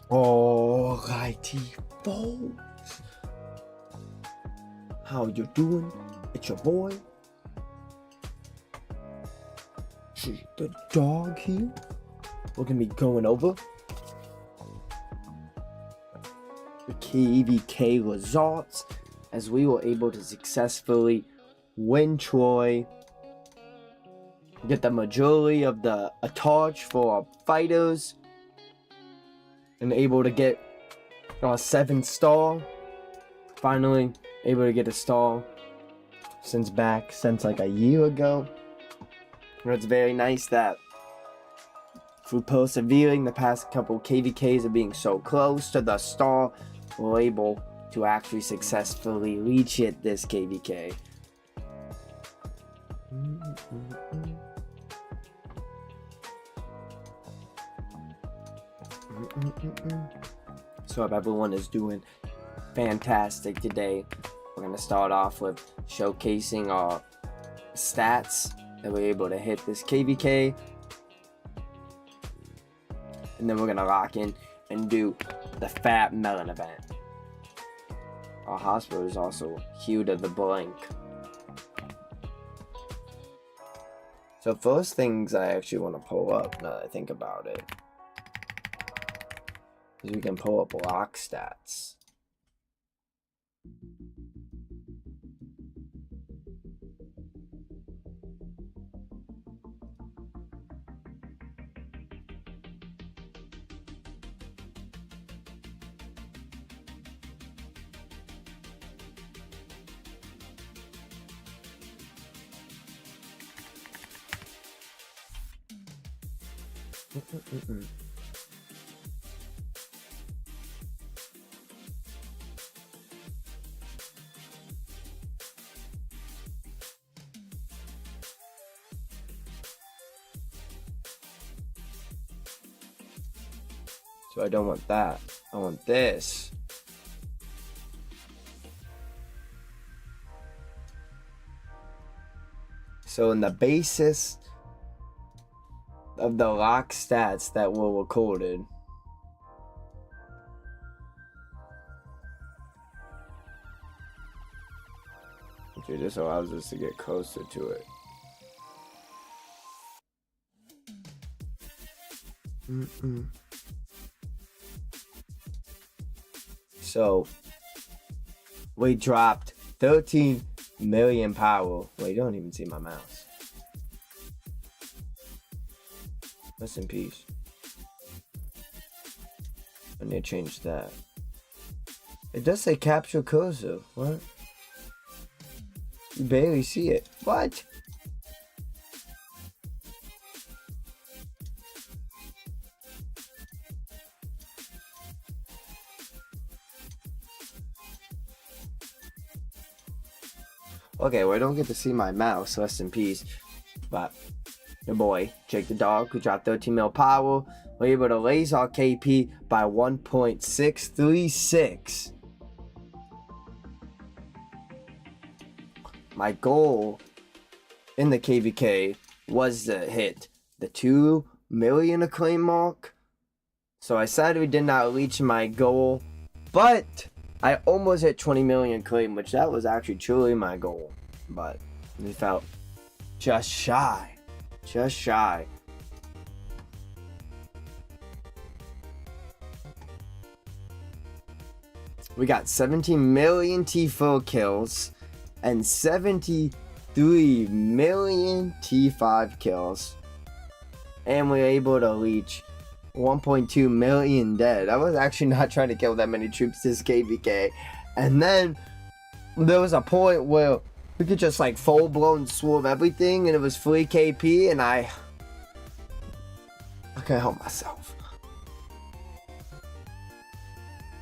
Alrighty, folks. How you doing? It's your boy. The dog here. We're gonna be going over the KVK results as we were able to successfully win Troy, get the majority of the torch for our fighters, and able to get our 7-star. Finally able to get a star since like a year ago. It's very nice that through persevering the past couple KVKs of being so close to the star, we're able to actually successfully reach it this KVK. So if everyone is doing fantastic today, we're going to start off with showcasing our stats that we're able to hit this KVK, and then we're going to lock in and do the Fat Melon event. Our hospital is also Hue to the Blink. So first things I actually want to pull up now that I think about it is we can pull up lock stats. So I don't want that. I want this. So in the basis of the lock stats that were recorded, okay, this allows us to get closer to it. So we dropped 13 million power. Wait, you don't even see my mouse. Rest in peace. I need to change that. It does say capture cursor. What? You barely see it. What? Okay, well, I don't get to see my mouse, rest in peace. But your boy, Jake the Dog, who dropped 13 mil power, were able to raise our KP by 1.636. My goal in the KVK was to hit the 2 million acclaim mark. So I sadly did not reach my goal, but I almost hit 20 million acclaim, which that was actually truly my goal. But we felt just shy. Just shy. We got 17 million T4 kills and 73 million T5 kills. And we were able to reach 1.2 million dead. I was actually not trying to kill that many troops this KVK. And then there was a point where we could just like full-blown swerve everything and it was free KP and I couldn't help myself.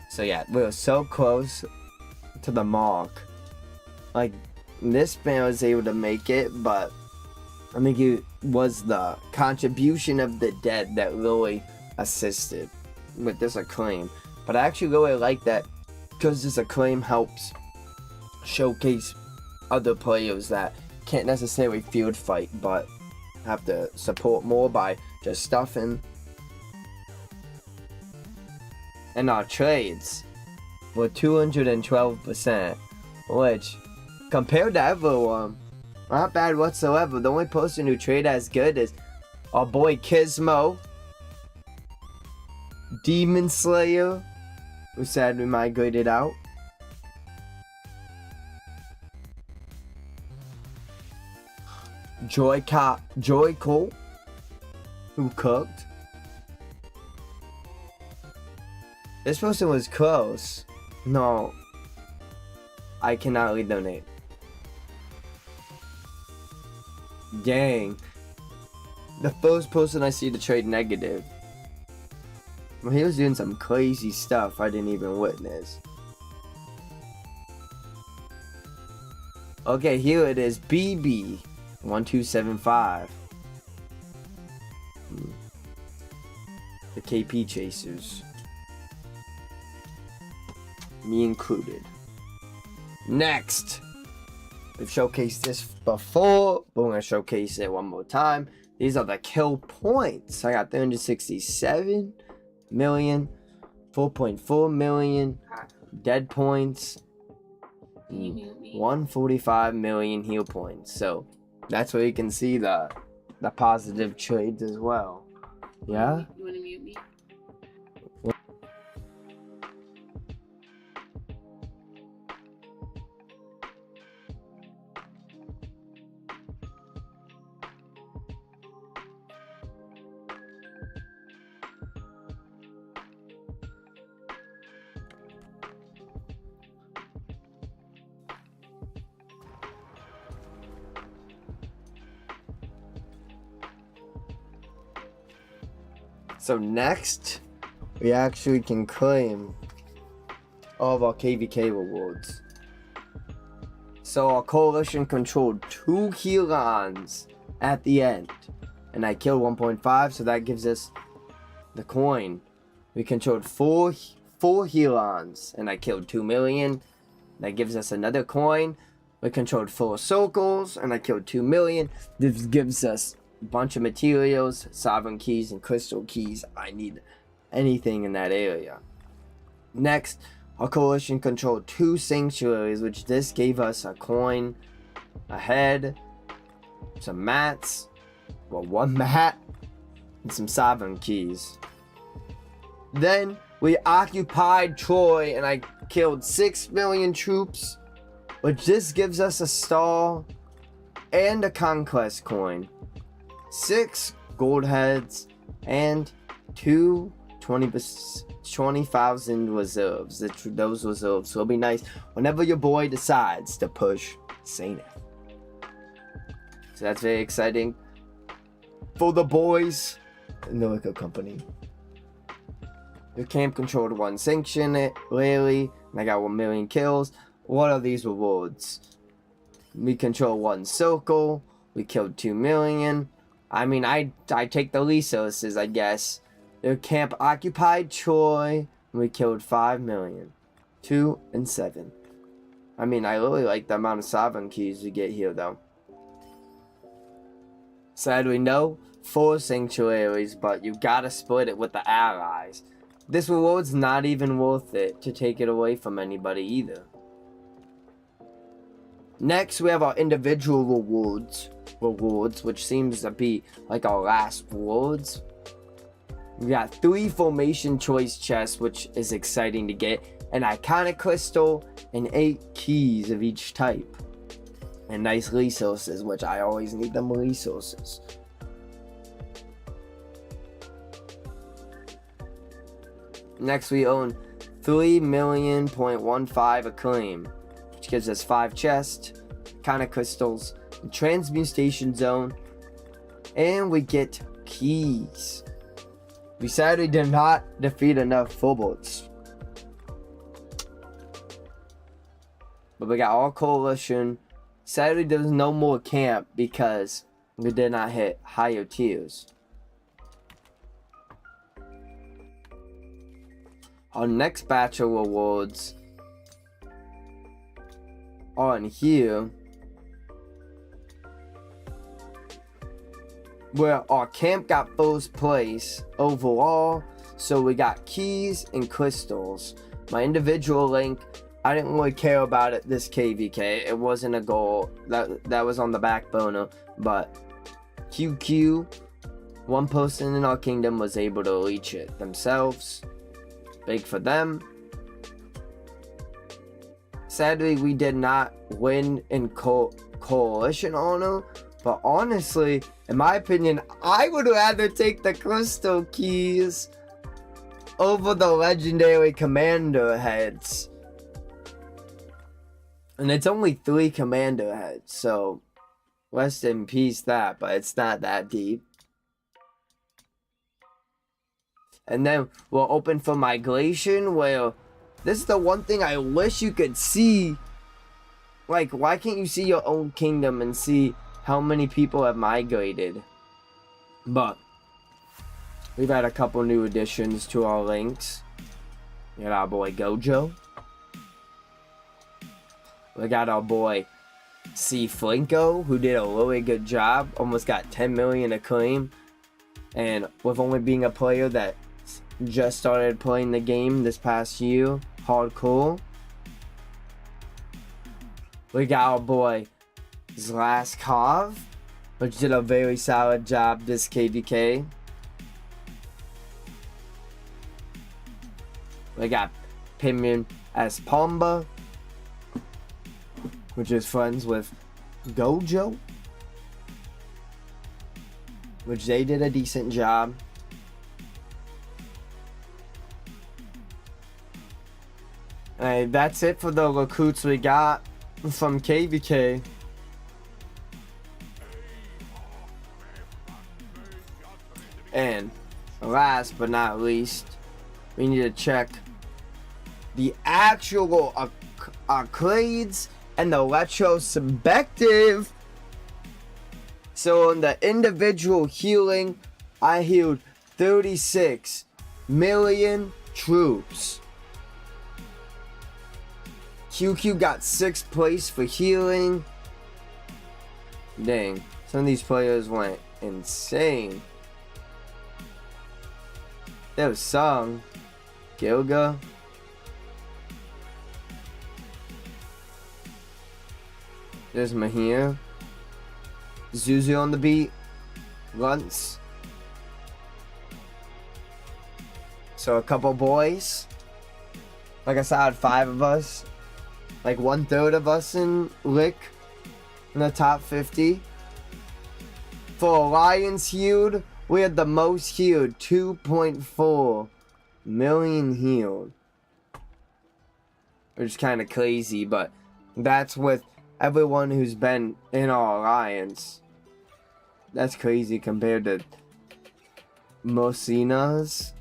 So yeah, we were so close to the mark. Like, this man was able to make it, but I think it was the contribution of the dead that really assisted with this acclaim. But I actually really like that because this acclaim helps showcase other players that can't necessarily field fight but have to support more by just stuffing. and our trades were 212%, which compared to everyone, not bad whatsoever. The only person who traded as good is our boy Gizmo, Demon Slayer, who sadly migrated out, Joyco, who cooked. This person was close. No, I cannot read their name. Dang. The first person I see to trade negative. Well, he was doing some crazy stuff I didn't even witness. Okay, here it is. BB1275. The KP Chasers. Me included. Next! We've showcased this before, but we're going to showcase it one more time. These are the kill points. I got 367 million, 4.4 million dead points, 145 million heal points. So that's where you can see the positive trades as well. Yeah? You want to mute me? So next, we actually can claim all of our KVK rewards. So our coalition controlled 2 Helons at the end, and I killed 1.5, so that gives us the coin. We controlled 4 Helons, and I killed 2 million. That gives us another coin. We controlled 4 circles, and I killed 2 million. This gives us a bunch of materials, sovereign keys, and crystal keys. I need anything in that area. Next, our coalition controlled 2 sanctuaries, which this gave us a coin, a head, some mats, well, 1 mat, and some sovereign keys. Then we occupied Troy, and I killed 6 million troops, which this gives us a star and a conquest coin, 6 gold heads, and 20,000 reserves. Those reserves will be nice whenever your boy decides to push Saint. So that's very exciting for the boys in the liquor company. The camp controlled 1 sanction rally, and I got 1 million kills. What are these rewards? We control 1 circle. We killed 2 million. I mean, I take the resources, I guess. The camp occupied Troy, and we killed 5 million. 2 and 7. I mean, I really like the amount of sovereign keys we get here, though. Sadly, no 4 sanctuaries, but you gotta split it with the allies. This reward's not even worth it to take it away from anybody either. Next, we have our individual rewards, which seems to be like our last rewards. We got 3 formation choice chests, which is exciting to get, an iconic crystal, and 8 keys of each type. And nice resources, which I always need them resources. Next, we own 3,000,000.15 acclaim, which gives us 5 chests, kind of crystals, and transmutation zone, and we get keys. We sadly did not defeat enough full-boats, but we got all coalition. Sadly, there's no more camp because we did not hit higher tiers. Our next batch of rewards are in here, where our camp got first place overall. So we got keys and crystals. My individual link, I didn't really care about it this KVK. It wasn't a goal. That was on the back burner. But QQ, one person in our kingdom was able to reach it themselves. Big for them. Sadly, we did not win in coalition honor. But honestly, in my opinion, I would rather take the crystal keys over the legendary commander heads. And it's only 3 commander heads, so rest in peace that, but it's not that deep. And then we'll open for migration, where this is the one thing I wish you could see. Like, why can't you see your own kingdom and see how many people have migrated? But we've had a couple new additions to our links. We got our boy Gojo. We got our boy C. Flinko, who did a really good job. Almost got 10 million acclaim. And with only being a player that just started playing the game this past year, hardcore. We got our boy Zlaskov, which did a very solid job this KVK. We got Pimion Espomba, which is friends with Gojo, which they did a decent job. And that's it for the recruits we got from KVK. And last but not least, we need to check the actual arcades and the retrospective. So on the individual healing, I healed 36 million troops. QQ got 6th place for healing. Dang, some of these players went insane. There was Sung, Gilga, there's Mahir, Zuzu on the beat, Luntz. So a couple boys. Like I said, I had 5 of us. Like 1/3 of us in Lick in the top 50. For Alliance healed, we had the most healed, 2.4 million healed. Which is kind of crazy, but that's with everyone who's been in our alliance. That's crazy compared to Mosina's.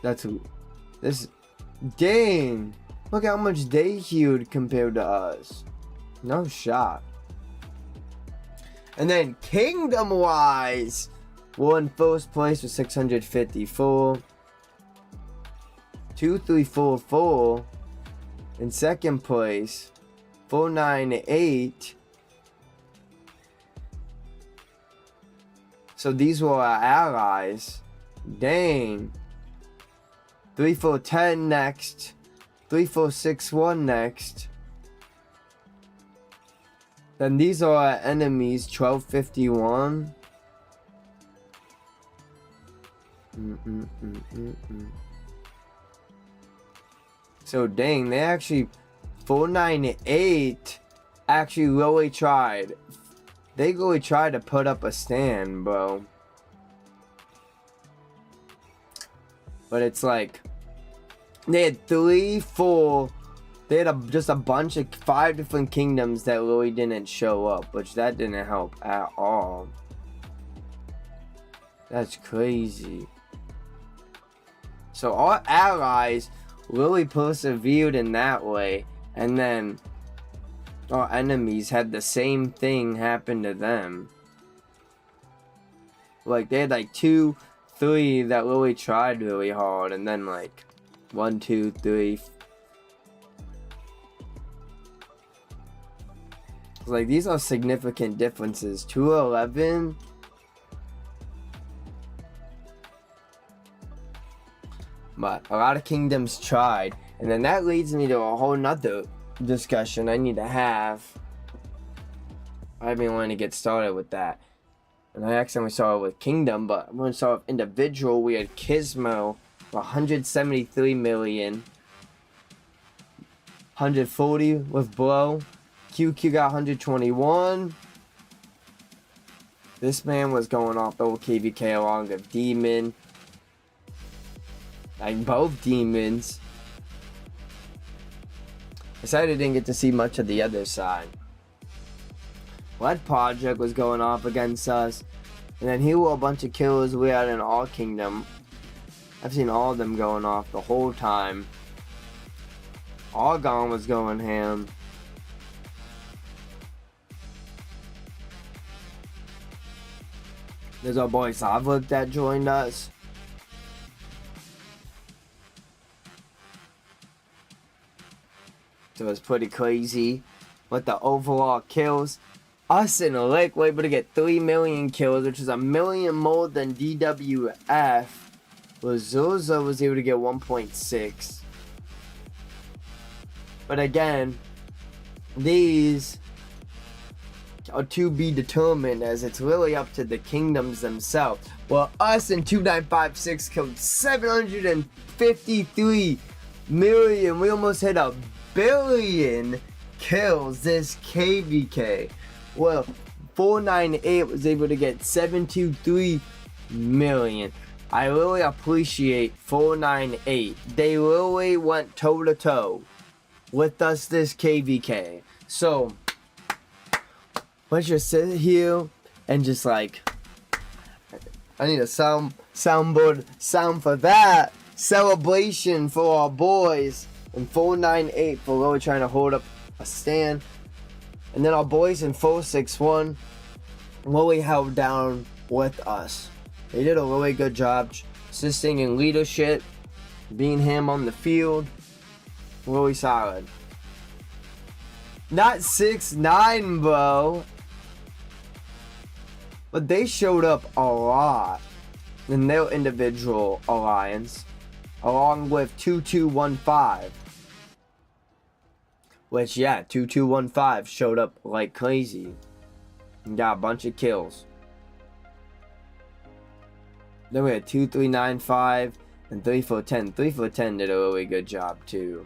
That's this. Dang! Look how much they healed compared to us. No shot. And then kingdom wise, we're in first place with 654. 2344. In second place, 498. So these were our allies. Dang. 3410 next. 3461 next. Then these are our enemies. 1251. So dang, they actually 498 actually really tried. They really tried to put up a stand, bro. But it's like they had 3, 4. They had just a bunch of 5 different kingdoms that really didn't show up, which that didn't help at all. That's crazy. So our allies really persevered in that way, and then our enemies had the same thing happen to them. Like they had like 2, 3 that really tried really hard, and then like 1, 2, 3. Like these are significant differences. 211. But a lot of kingdoms tried. And then that leads me to a whole nother discussion I need to have. I've been wanting to get started with that. And I accidentally started with kingdom, but I'm going to start with individual. We had Gizmo, 173 million. 140 with Blow. QQ got 121. This man was going off the old KVK along with Demon. Like both demons. I decided I didn't get to see much of the other side. Lead Project was going off against us. And then here were a bunch of killers we had in our kingdom. I've seen all of them going off the whole time. Argon was going ham. There's our boy Savlik that joined us. So it's pretty crazy with the overall kills. Us and Lick were able to get 3 million kills, which is a million more than DWF. Lazuza was able to get 1.6. But again, these are to be determined, as it's really up to the kingdoms themselves. Well, us and 2956 killed 753 million. We almost hit a billion kills this KVK. Well, 498 was able to get 723 million. I really appreciate 498. They really went toe to toe with us this KVK. So let's just sit here and just like, I need a soundboard sound for that. Celebration for our boys. And 498 for really trying to hold up a stand. And then our boys in 461 really held down with us. They did a really good job assisting in leadership, being him on the field. Really solid. Not 6'9", bro. But they showed up a lot in their individual alliance, along with 2215. Which, yeah, 2215 showed up like crazy and got a bunch of kills. Then we had 2395 and 3410. 3410 did a really good job too.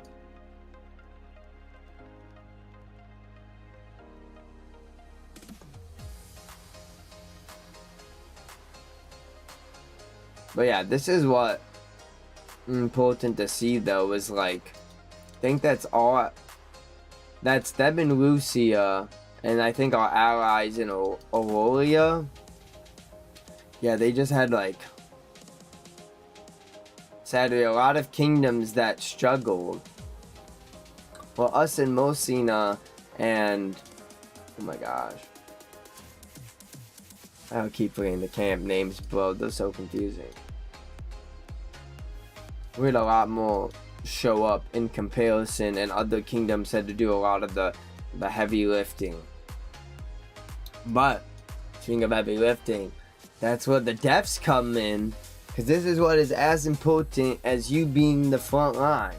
But yeah, this is what important to see though, is like, I think that's all. That's them and Lucia, and I think our allies in Aurelia. Yeah, they just had like, sadly, a lot of kingdoms that struggled. Well, us and Mosina and, oh my gosh, I'll keep forgetting the camp names, bro. They're so confusing. We had a lot more show up in comparison, and other kingdoms had to do a lot of the heavy lifting. But speaking of heavy lifting, that's where the deaths come in, because this is what is as important as you being the front line.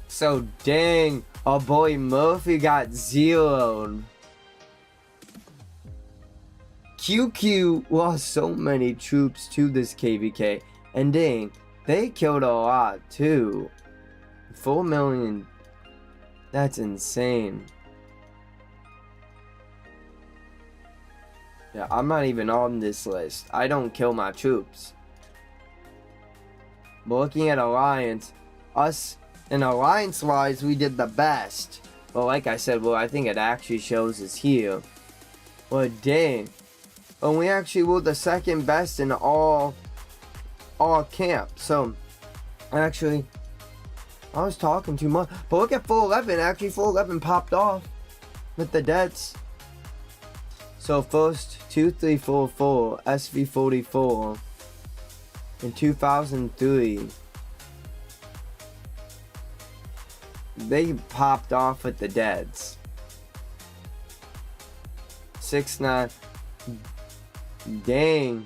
So dang, our boy Murphy got zeroed. QQ lost so many troops to this KVK, and dang, they killed a lot too. 4 million, that's insane. Yeah, I'm not even on this list. I don't kill my troops. But looking at Alliance, us and Alliance-wise, we did the best. But like I said, well, I think it actually shows is here. But dang. And we actually were the second best in all camp. So, actually, I was talking too much. But look at 411. Actually, 411 popped off with the deaths. So, first, 2344, SV44 in 2003. They popped off with the deads. 6'9". Dang.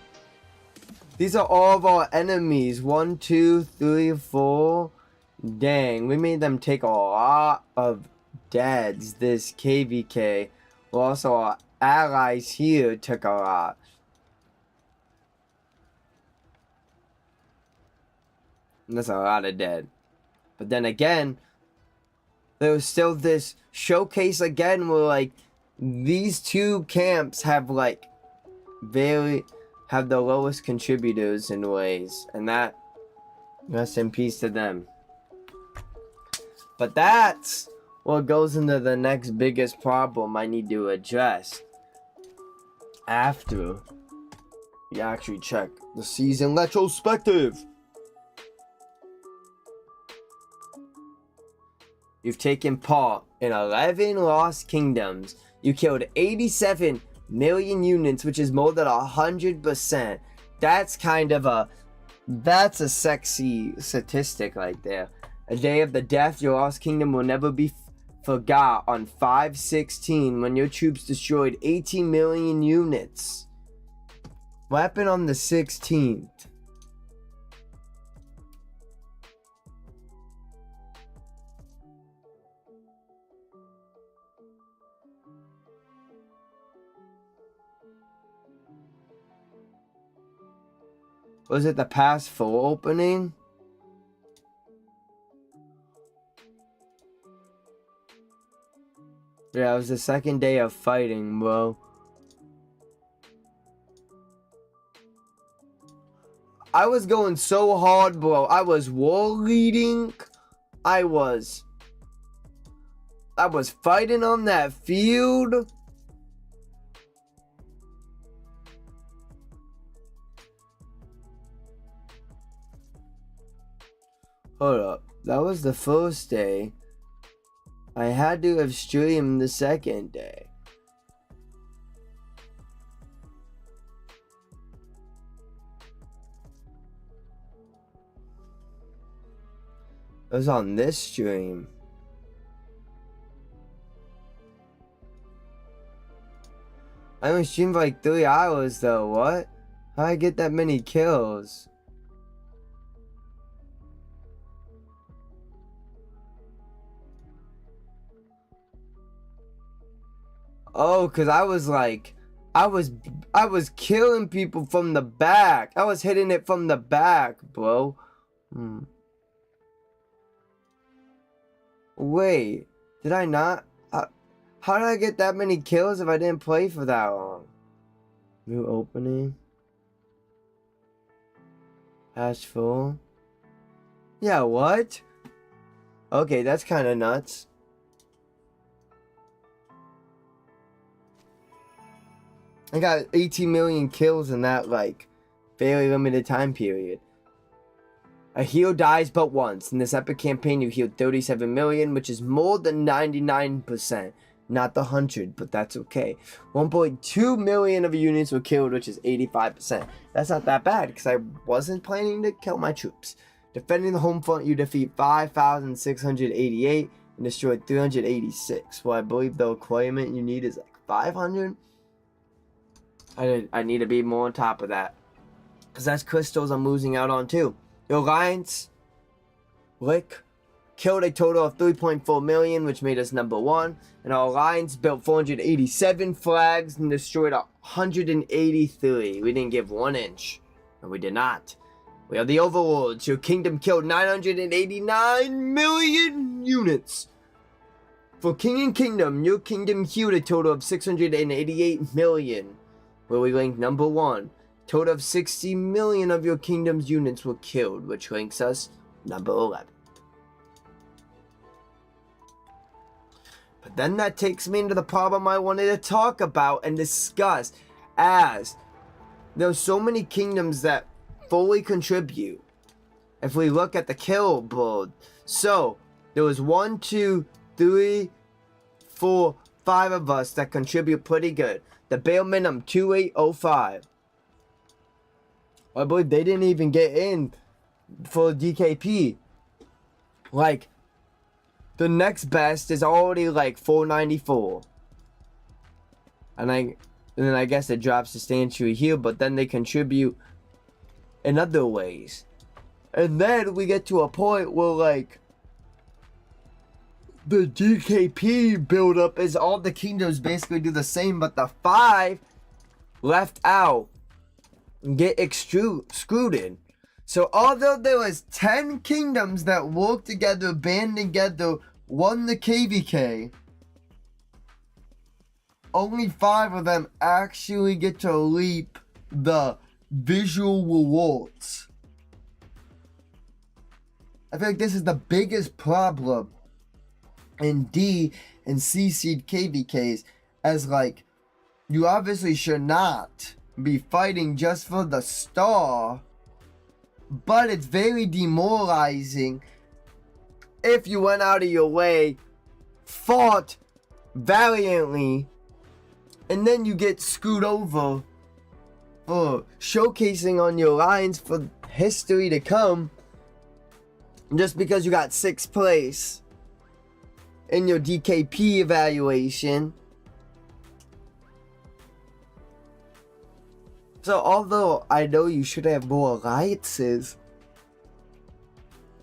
These are all of our enemies. 1, 2, 3, 4. Dang, we made them take a lot of deads. This KVK. Well, also our allies here took a lot. And that's a lot of dead. But then again, there was still this showcase again where like these two camps have like have the lowest contributors in ways, and that rest in peace to them. But that's what goes into the next biggest problem I need to address after you actually check the season retrospective. You've taken part in 11 lost kingdoms. You killed 87 million units, which is more than 100%. That's kind of that's a sexy statistic right there. A day of the death, your lost kingdom will never be forgot on 5/16 when your troops destroyed 18 million units. What happened on the 16th? Was it the pass full opening? Yeah, it was the second day of fighting, bro. I was going so hard, bro. I was war leading. I was fighting on that field. Hold up. That was the first day. I had to have streamed the second day. It was on this stream. I only streamed for like 3 hours though. What? How'd I get that many kills? Oh, cause I was killing people from the back. I was hitting it from the back, bro. Wait, did I not? How did I get that many kills if I didn't play for that long? New opening. Hash full. Yeah, what? Okay, that's kind of nuts. I got 18 million kills in that, like, fairly limited time period. A heal dies but once. In this epic campaign, you healed 37 million, which is more than 99%. Not the 100, but that's okay. 1.2 million of units were killed, which is 85%. That's not that bad, because I wasn't planning to kill my troops. Defending the home front, you defeat 5,688 and destroyed 386. Well, I believe the requirement you need is like 500. I need to be more on top of that. Because that's crystals I'm losing out on too. Your alliance, Lick, killed a total of 3.4 million, which made us number 1. And our alliance built 487 flags and destroyed 183. We didn't give 1 inch. No, we did not. We are the overlords. Your kingdom killed 989 million units. For King and Kingdom, your kingdom healed a total of 688 million. Where we ranked number 1. Total of 60 million of your kingdom's units were killed, which ranks us number 11. But then that takes me into the problem I wanted to talk about and discuss, as there's so many kingdoms that fully contribute. If we look at the kill board, so there was 1, 2, 3, 4, 5 of us that contribute pretty good. The bare minimum 2805. I believe they didn't even get in for DKP. Like, the next best is already like 494. And then I guess it drops substantially here, but then they contribute in other ways. And then we get to a point where, like, the DKP buildup is all the kingdoms basically do the same, but the 5 left out get excluded. So although there was 10 kingdoms that worked together, band together, won the KVK, only 5 of them actually get to reap the visual rewards. I feel like this is the biggest problem in D and C seed KVKs, as like, you obviously should not be fighting just for the star, but it's very demoralizing if you went out of your way, fought valiantly, and then you get screwed over for showcasing on your lines for history to come just because you got 6th place in your DKP evaluation. So although I know you should have more alliances,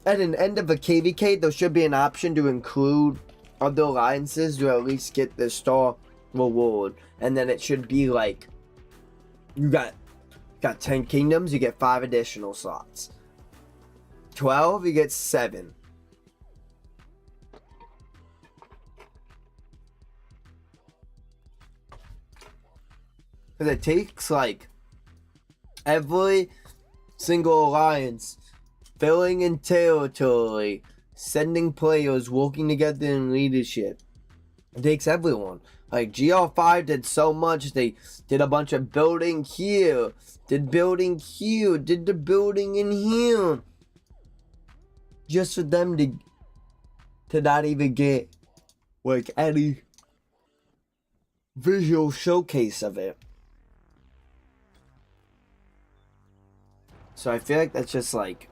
at an end of a KVK there should be an option to include other alliances to at least get the star reward. And then it should be like, you got 10 kingdoms, you get 5 additional slots. 12, you get 7. Because it takes like every single alliance filling in territory, sending players, working together in leadership. It takes everyone. Like GR5 did so much. They did a bunch of building here, did building here, did the building in here, just for them to not even get like any visual showcase of it. So I feel like that's just like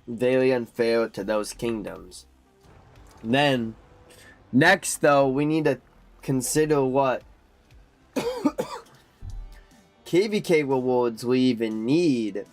very unfair to those kingdoms. Then next though, we need to consider what KVK rewards we even need.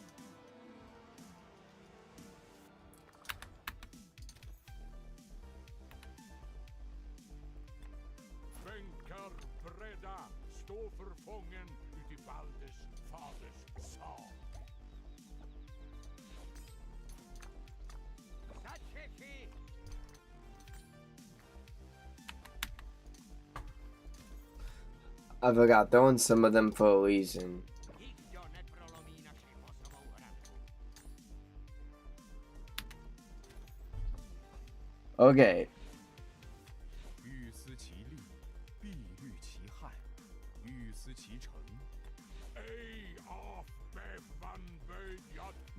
I forgot throwing some of them for a reason. Okay.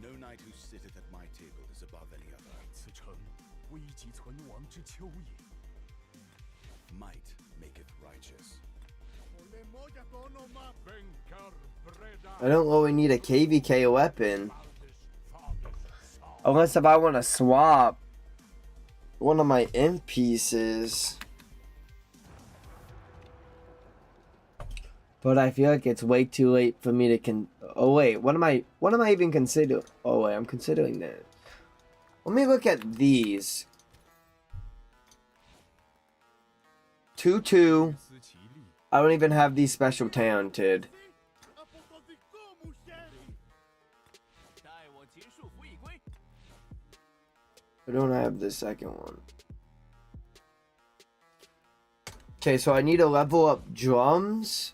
No knight who sitteth at my table is above any other. Might maketh righteous. I don't really need a KVK weapon. Unless if I want to swap one of my imp pieces. But I feel like it's way too late for me to oh wait, what am I even considering? Oh wait, I'm considering that. Let me look at these. 2-2. I don't even have these special talented. I don't have the second one. Okay, so I need to level up drums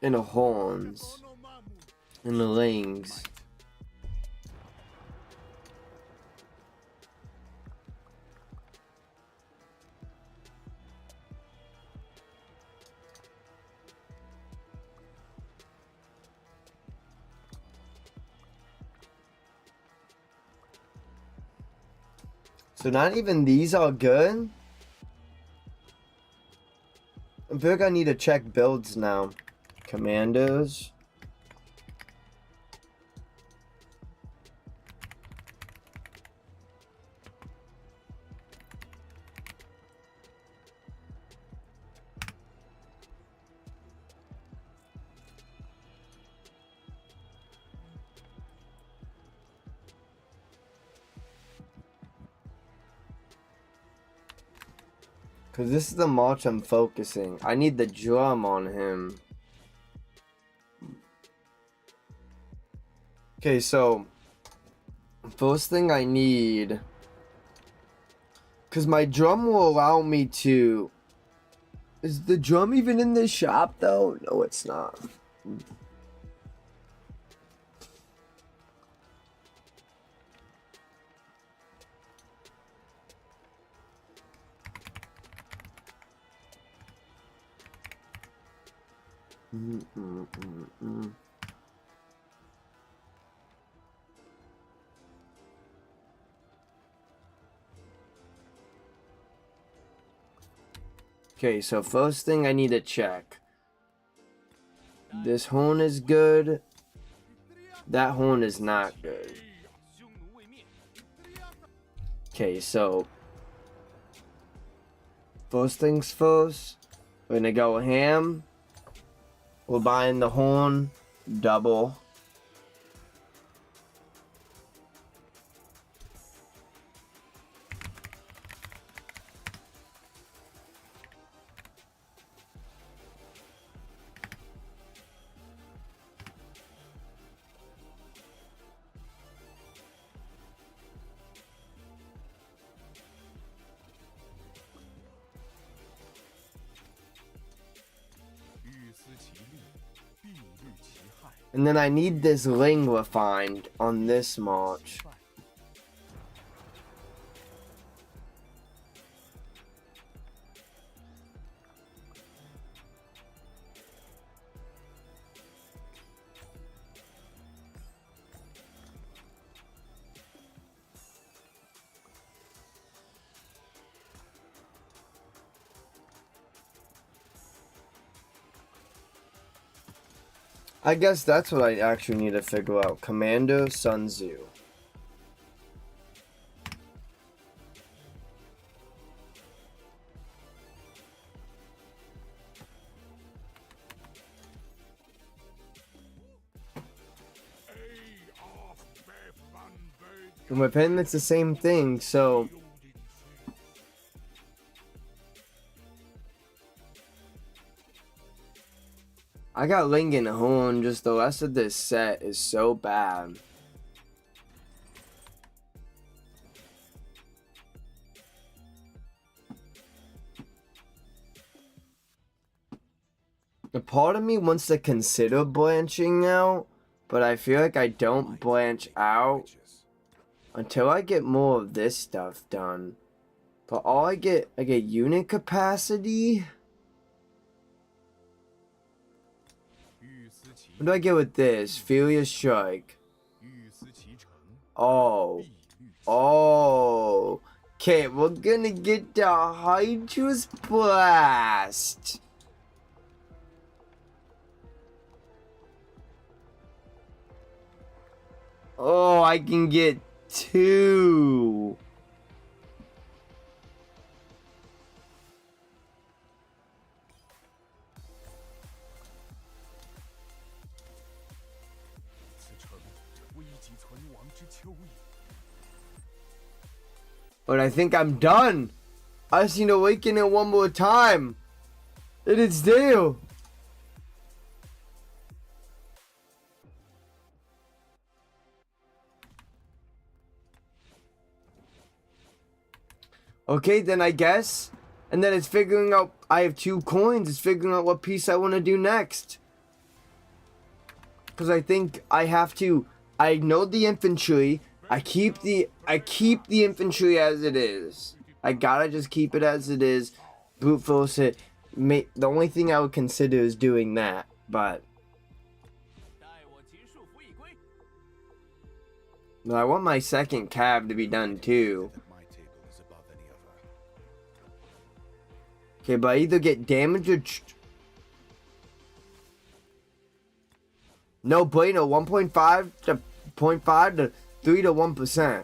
and the horns and the lings. So not even these are good? I feel like I need to check builds now. Commandos. Because this is the march I'm focusing. I need the drum on him. Okay, so first thing I need, because my drum will allow me to. Is the drum even in this shop though? No, it's not. Okay, so first thing I need to check. This horn is good. That horn is not good. Okay, so first things first, we're gonna go ham. We're buying the horn double. And then I need this lingua find on this march. I guess that's what I actually need to figure out. Commander Sun Tzu. And with him, it's the same thing, so. I got Ling and Horn, just the rest of this set is so bad. A part of me wants to consider branching out, but I feel like I don't branch out until I get more of this stuff done. But all I get unit capacity. What do I get with this? Furious Strike. Oh. Oh. Okay, we're gonna get the Hydra's Blast. Oh, I can get 2. But I think I'm done. I just need to awaken it one more time. It is there. Okay, then I guess. And then it's figuring out, I have 2 coins. It's figuring out what piece I want to do next. Because I think I have to, I know the infantry. I keep the infantry as it is. I gotta just keep it as it is. Brute force it. The only thing I would consider is doing that. But I want my second cab to be done too. Okay, but I either get damage or... No bueno, 1.5 to 0.5 to 3 to 1%.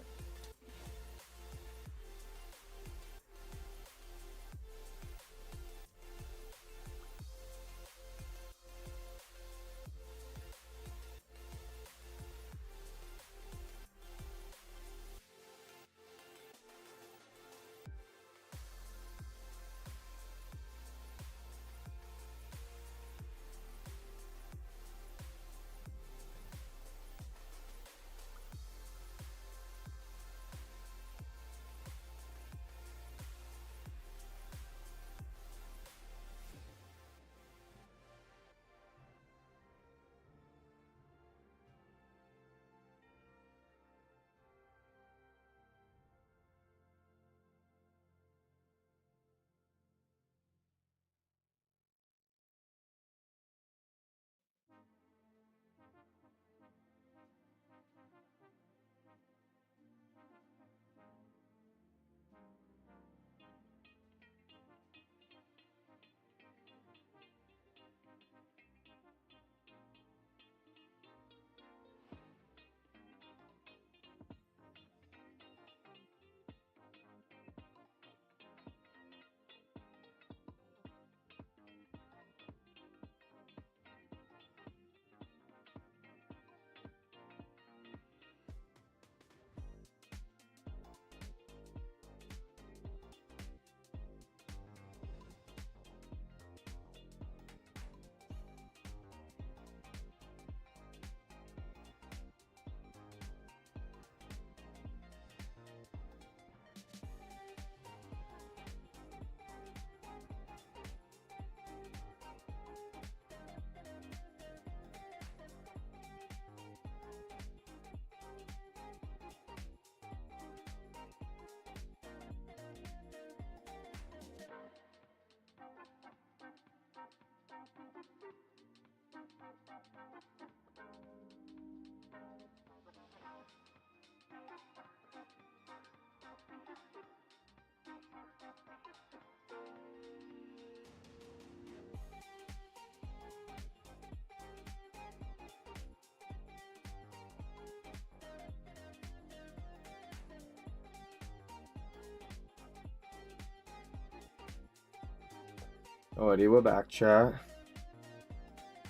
Alrighty, we're back, chat.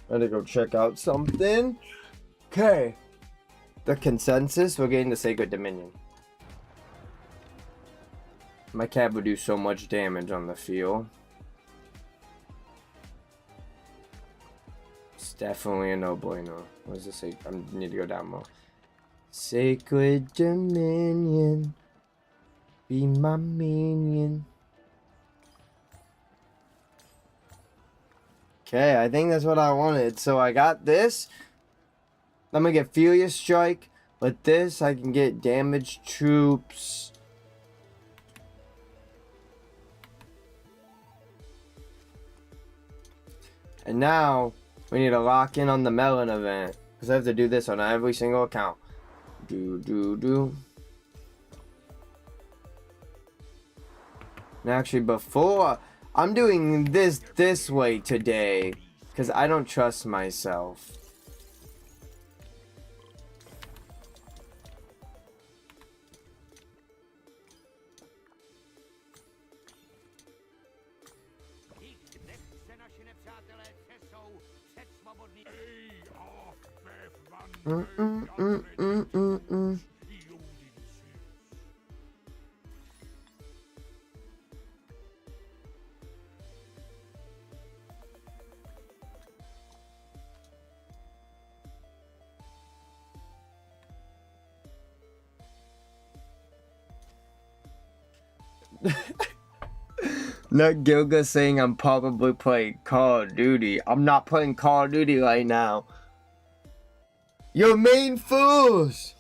I gotta go check out something. Okay. The consensus, we're getting the Sacred Dominion. My cat would do so much damage on the field. It's definitely a no bueno. What does it say? I need to go down more. Sacred Dominion, be my minion. Okay, I think that's what I wanted. So I got this. I'm gonna get Furious Strike. With this, I can get damaged troops. And now, we need to lock in on the Melon event. Because I have to do this on every single account. And actually, before, I'm doing this way today. Because I don't trust myself. Look, Gilga saying I'm probably playing Call of Duty. I'm not playing Call of Duty right now. You're main fools!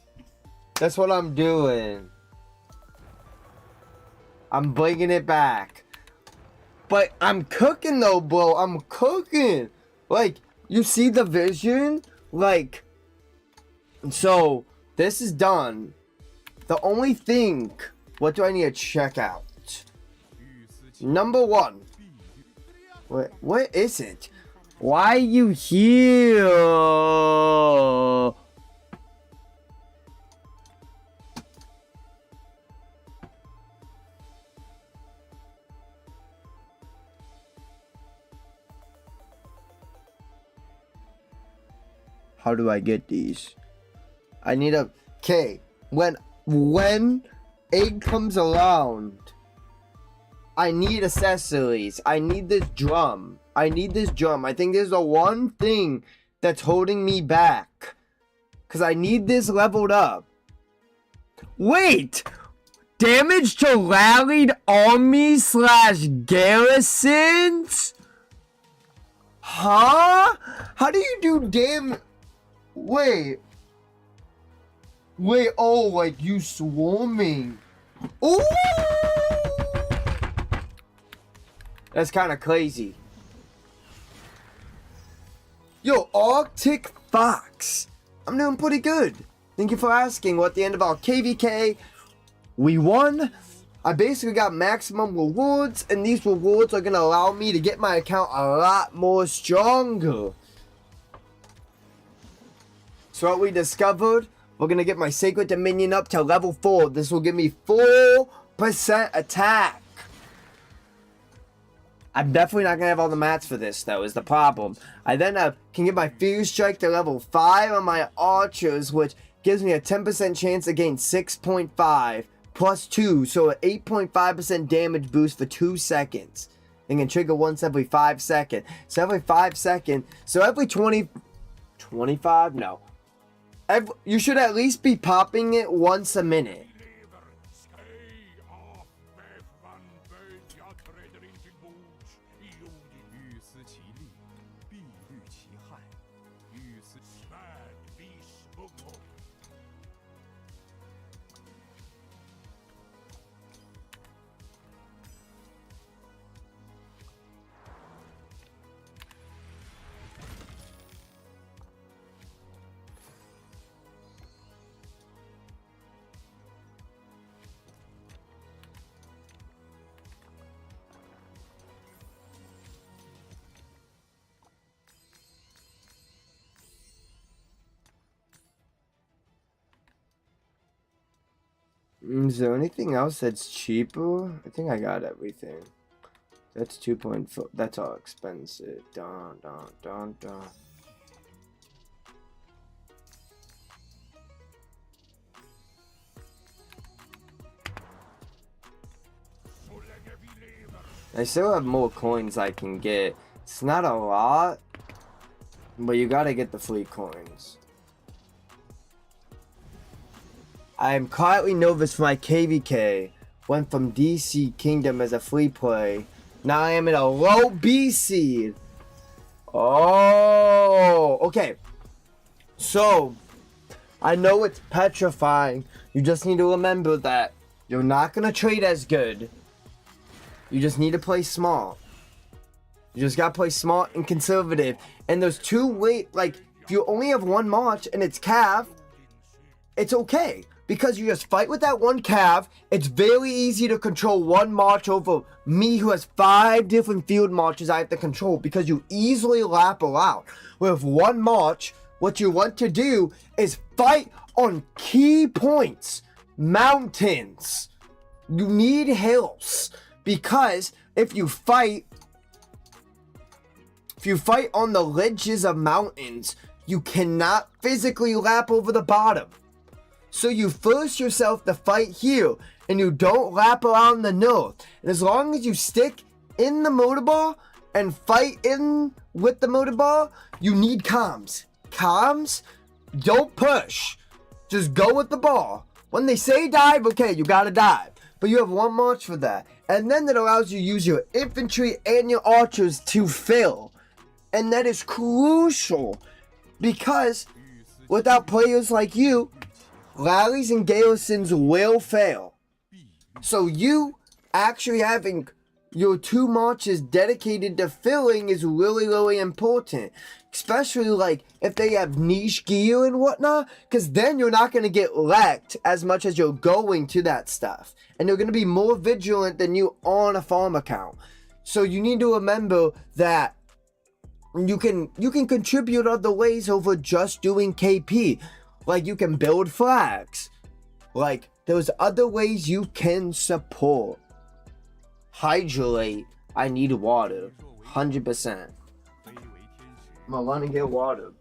That's what I'm doing. I'm bringing it back. But I'm cooking though, bro. I'm cooking. Like, you see the vision? Like, so, this is done. The only thing, what do I need to check out? Number one. What is it? Why are you here? How do I get these? I need a... Okay, when 8 comes around, I need accessories. I need this drum. I think this is the one thing that's holding me back. Because I need this leveled up. Wait! Damage to rallied armies / garrisons? Huh? How do you do damage? Wait, oh, like you swarming. Ooh! That's kind of crazy. Yo, Arctic Fox. I'm doing pretty good. Thank you for asking. We're at the end of our KVK. We won. I basically got maximum rewards, and these rewards are going to allow me to get my account a lot more stronger. So what we discovered, we're going to get my Sacred Dominion up to level 4. This will give me 4% attack. I'm definitely not going to have all the mats for this, though, is the problem. I then can get my Fuse Strike to level 5 on my archers, which gives me a 10% chance to gain 6.5 plus 2, so an 8.5% damage boost for 2 seconds. And can trigger once every 5 seconds. So every 5 seconds, so every 25? No. You should at least be popping it once a minute. Is there anything else that's cheaper? I think I got everything. That's 2.4. That's all expensive. Dun, dun, dun, dun. I still have more coins I can get. It's not a lot, but you gotta get the free coins. I am quietly nervous for my KVK. Went from DC Kingdom as a free play. Now I am in a low B seed. Oh, okay. So, I know it's petrifying. You just need to remember that you're not gonna trade as good. You just need to play smart. You just gotta play smart and conservative. And there's two ways, like, if you only have one march and it's cav, it's okay. Because you just fight with that one cav. It's very easy to control one march over me who has 5 different field marches I have to control. Because you easily lap around. With one march, what you want to do is fight on key points. Mountains. You need hills. Because if you fight on the ledges of mountains, you cannot physically lap over the bottom. So you force yourself to fight here, and you don't lap around the north. And as long as you stick in the motor bar and fight in with the motor bar, you need comms. Comms, don't push. Just go with the bar. When they say dive, okay, you gotta dive. But you have one march for that. And then it allows you to use your infantry and your archers to fill. And that is crucial. Because without players like you, rallies and garrisons will fail. So you actually having your 2 marches dedicated to filling is really, really important. Especially like if they have niche gear and whatnot. Because then you're not going to get wrecked as much as you're going to that stuff. And you're going to be more vigilant than you on a farm account. So you need to remember that you can contribute other ways over just doing KP. Like you can build flags. Like there's other ways you can support. Hydrate. I need water. 100%. I'm gonna run and get water.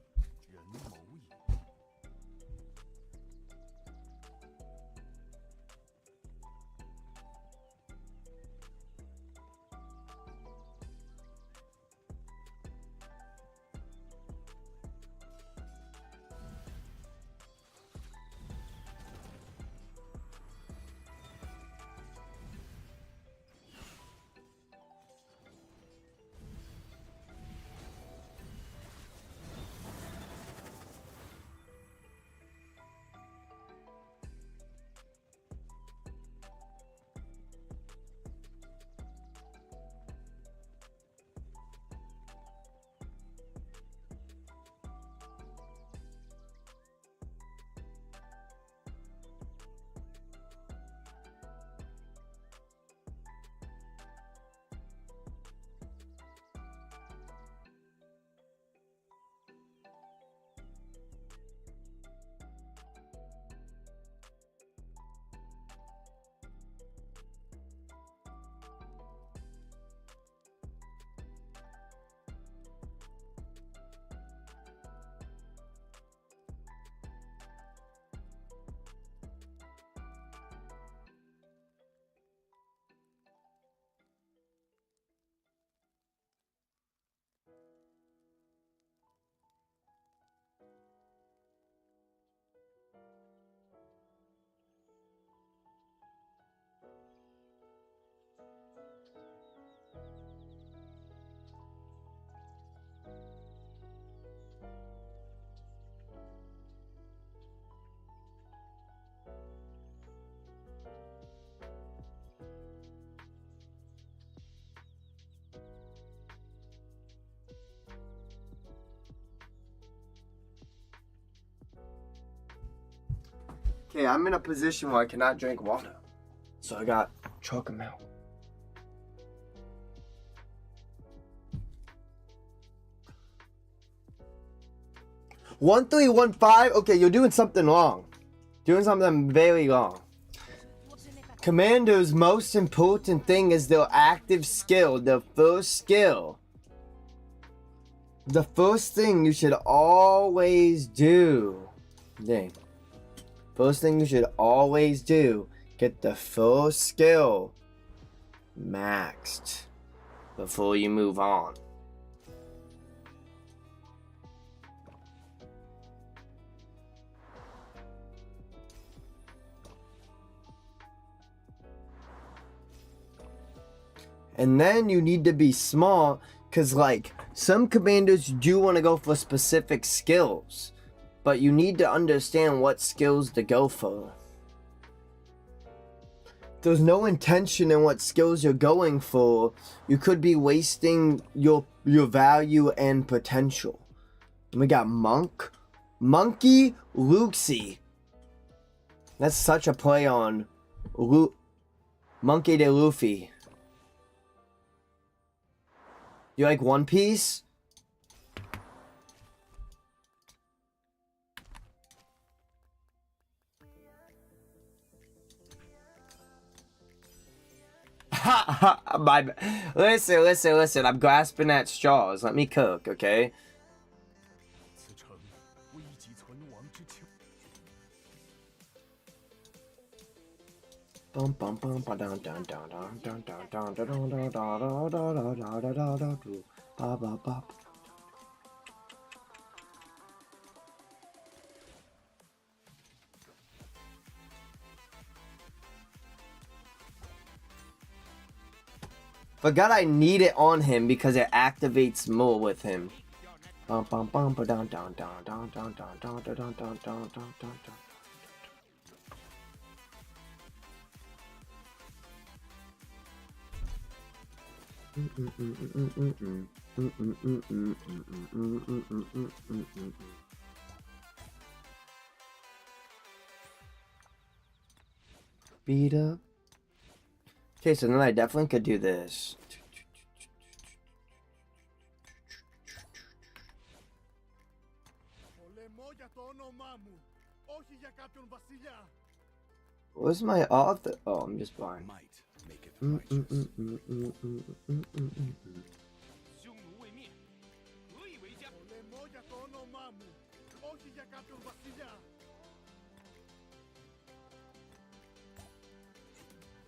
Okay, I'm in a position where I cannot drink water. So I got chocolate milk. One, 3, 1, 5. Okay, you're doing something wrong. Doing something very wrong. Commando's most important thing is their active skill, the first skill. The first thing you should always do. Dang. First thing you should always do. Get the first skill maxed before you move on. And then you need to be smart, because like some commanders do want to go for specific skills, but you need to understand what skills to go for. There's no intention in what skills you're going for. You could be wasting your value and potential. And we got Monkey Luxie. That's such a play on Monkey de Luffy. You like One Piece? Listen. I'm grasping at straws. Let me cook, okay? Forgot I need it on him because it activates more with him. Beat up. Okay, so then I definitely could do this. What's my author? Oh, I'm just blind. Might maketh righteous.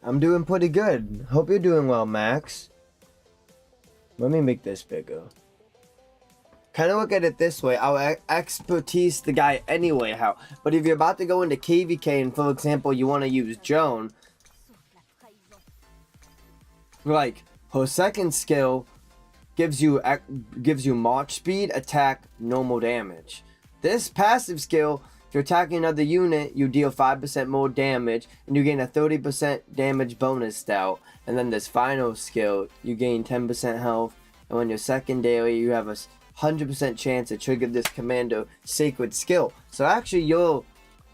I'm doing pretty good. Hope you're doing well, Max. Let me make this bigger. Kind of look at it this way. I'll expertise the guy anyway, how. But if you're about to go into KVK and, for example, you want to use Joan, like, her second skill gives you march speed, attack, normal damage. This passive skill, if you're attacking another unit, you deal 5% more damage, and you gain a 30% damage bonus stout. And then this final skill, you gain 10% health, and when you're secondary, you have a 100% chance to trigger this commando sacred skill. So actually,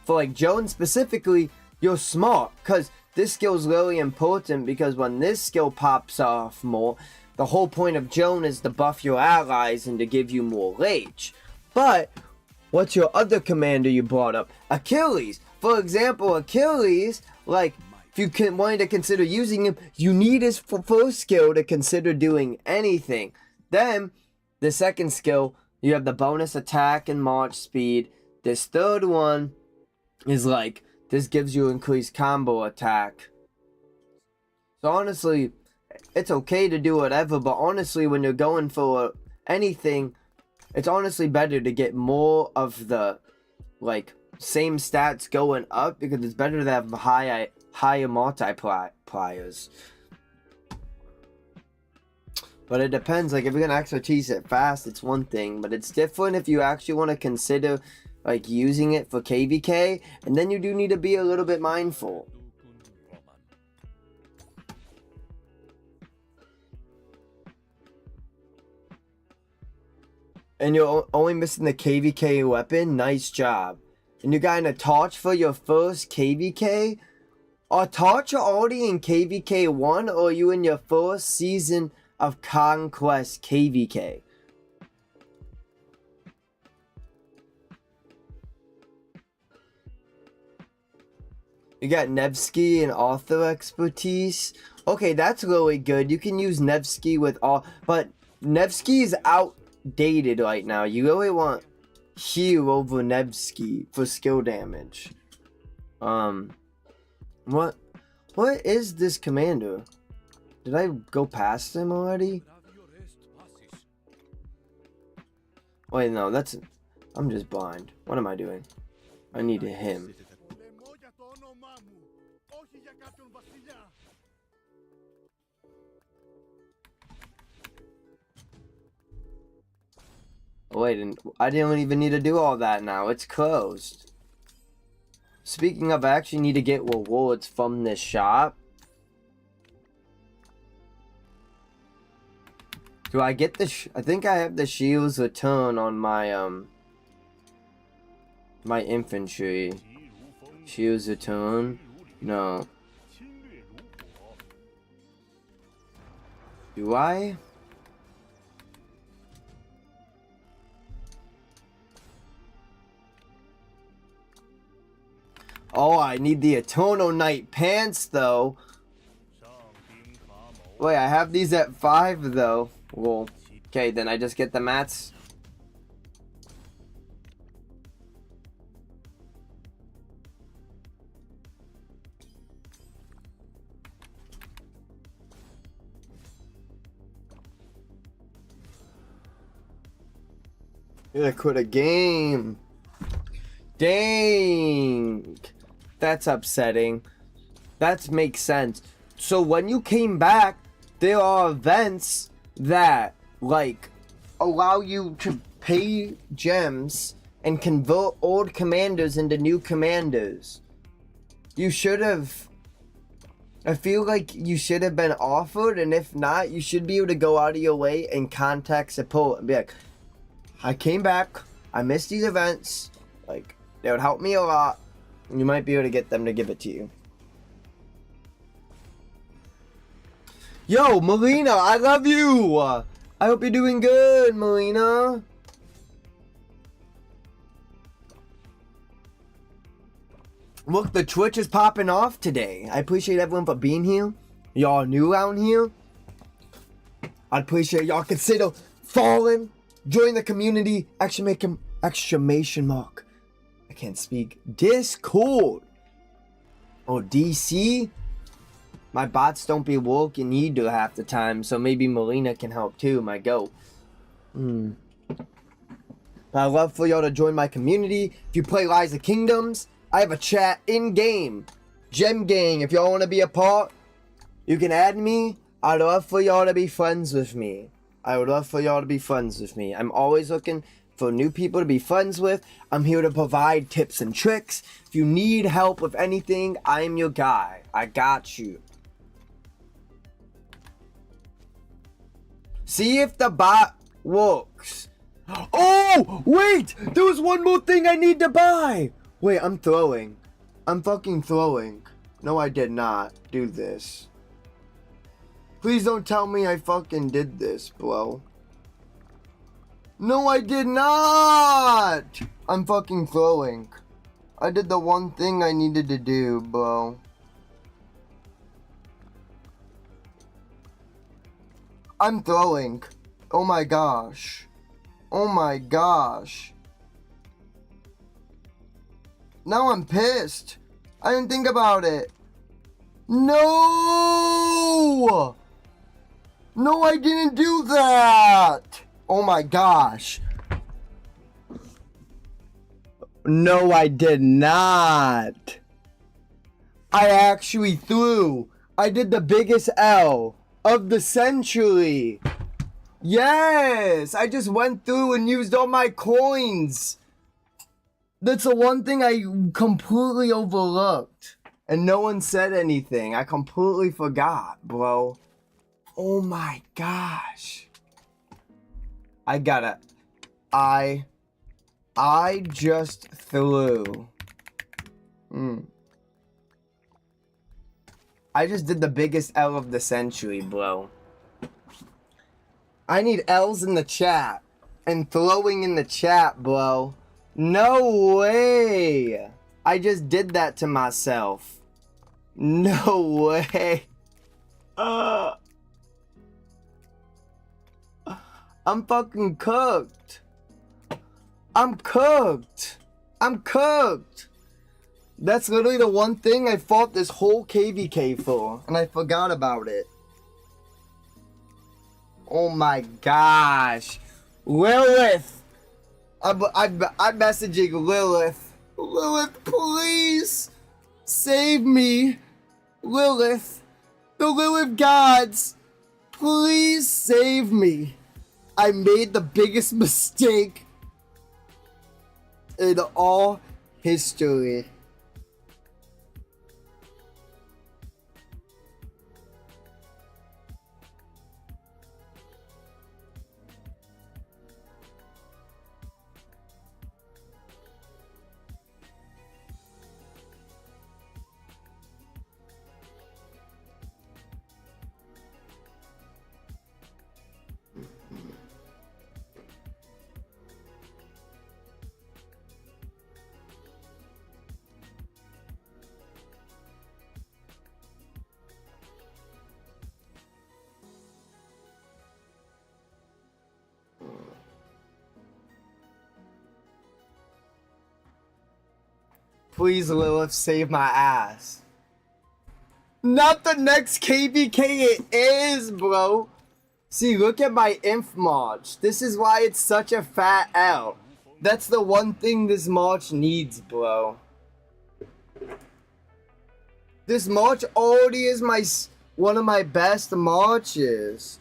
for like Joan specifically, you're smart, because this skill is really important, because when this skill pops off more, the whole point of Joan is to buff your allies and to give you more rage. But what's your other commander you brought up? Achilles. For example, Achilles, like, if you wanted to consider using him, you need his first skill to consider doing anything. Then, the second skill, you have the bonus attack and march speed. This third one is like, this gives you increased combo attack. So honestly, it's okay to do whatever, but honestly, when you're going for anything, it's honestly better to get more of the, like, same stats going up, because it's better to have higher multipliers. But it depends. Like, if you're gonna expertise it fast, it's one thing, but it's different if you actually want to consider, like, using it for KVK, and then you do need to be a little bit mindful. And you're only missing the KVK weapon? Nice job. And you got a torch for your first KVK? Are torch already in KVK 1, or are you in your first season of Conquest KVK? You got Nevsky and author expertise. Okay, that's really good. You can use Nevsky with all, but Nevsky is outdated right now. You really want heal over Nevsky for skill damage. What is this commander? Did I go past him already? Wait, no, I'm just blind. What am I doing? I need him. Wait, and I didn't even need to do all that now. It's closed. Speaking of, I actually need to get rewards from this shop. Do I get the I think I have the shields return on my my infantry. Shields return? No. Do I? Oh, I need the Eternal Knight pants though. Wait, I have these at 5 though. Well, okay, then I just get the mats. I quit a game. Dang. That's upsetting. That makes sense. So when you came back, there are events that, like, allow you to pay gems and convert old commanders into new commanders. You should have... I feel like you should have been offered, and if not, you should be able to go out of your way and contact support and be like, I came back, I missed these events, like, they would help me a lot, and you might be able to get them to give it to you. Yo, Melina, I love you! I hope you're doing good, Melina. Look, the Twitch is popping off today. I appreciate everyone for being here. Y'all new around here. I'd appreciate y'all consider following, join the community, exclamation mark. I can't speak. Discord. Or DC. My bots don't be working either half the time, so maybe Melina can help too, my goat. But I'd love for y'all to join my community. If you play Rise of Kingdoms, I have a chat in-game. Gem Gang, if y'all want to be a part, you can add me. I'd love for y'all to be friends with me. I would love for y'all to be friends with me. I'm always looking for new people to be friends with. I'm here to provide tips and tricks. If you need help with anything, I am your guy. I got you. See if the bot works. Oh, wait! There was one more thing I need to buy! Wait, I'm throwing. I'm fucking throwing. No, I did not do this. Please don't tell me I fucking did this, bro. No, I did not! I'm fucking throwing. I did the one thing I needed to do, bro. I'm throwing. Oh my gosh. Oh my gosh. Now I'm pissed. I didn't think about it. No! No, I didn't do that! Oh my gosh. No, I did not. I actually threw. I did the biggest L of the century. Yes! I just went through and used all my coins. That's the one thing I completely overlooked. And no one said anything. I completely forgot, bro. Oh my gosh. I just threw. I just did the biggest L of the century, bro. I need L's in the chat. And throwing in the chat, bro. No way. I just did that to myself. No way. I'm fucking cooked. I'm cooked. I'm cooked. That's literally the one thing I fought this whole KVK for, and I forgot about it. Oh my gosh. Lilith. I'm messaging Lilith. Lilith, please. Save me. Lilith. The Lilith gods. Please save me. I made the biggest mistake in all history. Please, Lilith, save my ass. Not the next KVK it is, bro. See, look at my inf march. This is why it's such a fat L. That's the one thing this march needs, bro. This march already is one of my best marches.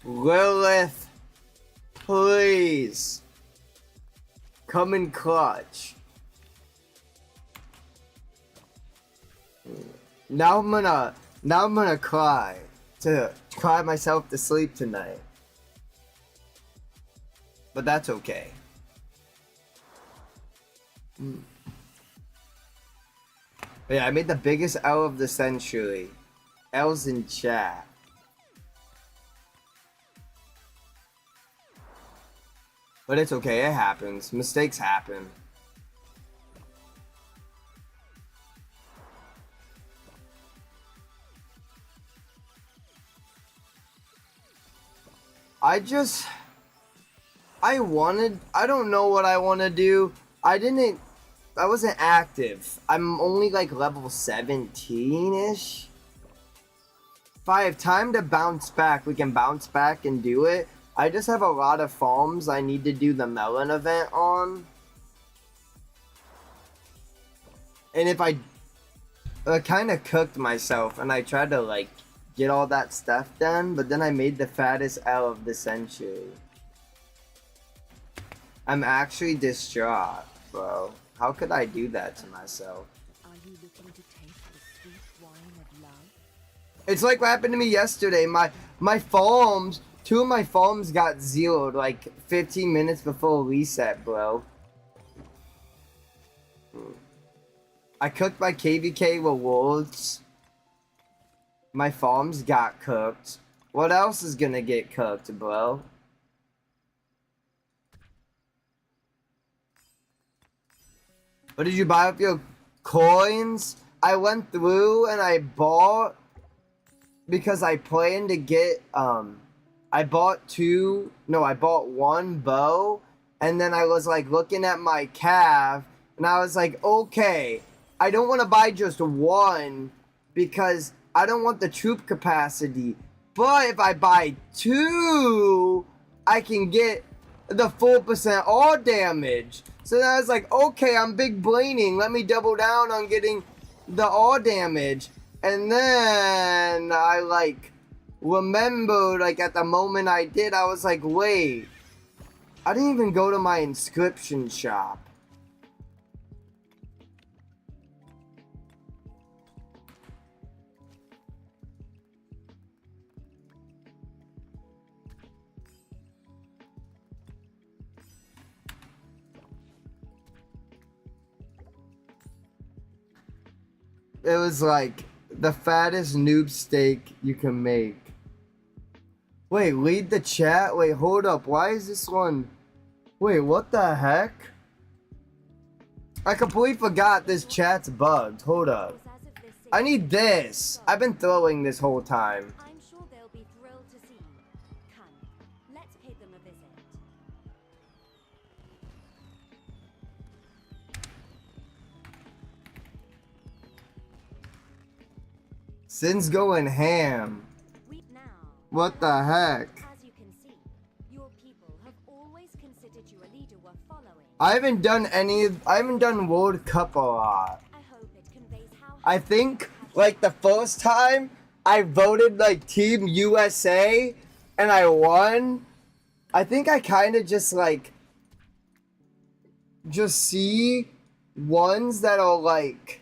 Lilith, please. Come in clutch. Now I'm gonna cry myself to sleep tonight. But that's okay. Yeah, I made the biggest L of the century. L's in chat. But it's okay, it happens. Mistakes happen. I don't know what I want to do. I wasn't active. I'm only like level 17-ish. If I have time to bounce back, we can bounce back and do it. I just have a lot of farms I need to do the melon event on. And if I kind of cooked myself and I tried to like get all that stuff done, but then I made the fattest L of the century. I'm actually distraught, bro. How could I do that to myself? Are you looking to taste the sweet wine of love? It's like what happened to me yesterday. My farms, 2 of my farms got zeroed like 15 minutes before reset, bro. I cooked my KVK rewards. My farms got cooked. What else is gonna get cooked, bro? What did you buy with your coins? I went through and I bought because I planned to get I bought 1 bow, and then I was like looking at my calf and I was like, okay, I don't want to buy just 1 because I don't want the troop capacity. But if I buy 2, I can get the full % all damage. So then I was like, okay, I'm big braining. Let me double down on getting the all damage. And then I like remembered, like at the moment I did, I was like, wait, I didn't even go to my inscription shop. It was like the fattest noob steak you can make. Wait, lead the chat? Wait, hold up. Why is this one? Wait, what the heck? I completely forgot this chat's bugged. Hold up. I need this. I've been throwing this whole time. I'm sure they'll be thrilled to see you. Come, let's pay them a visit. Sin's going ham. Now, What the heck? as you can see, your people have always considered you a leader worth following. I haven't done World Cup a lot. I hope it conveys how I think like the first time I voted like Team USA and I won. I think I kind of just see ones that are like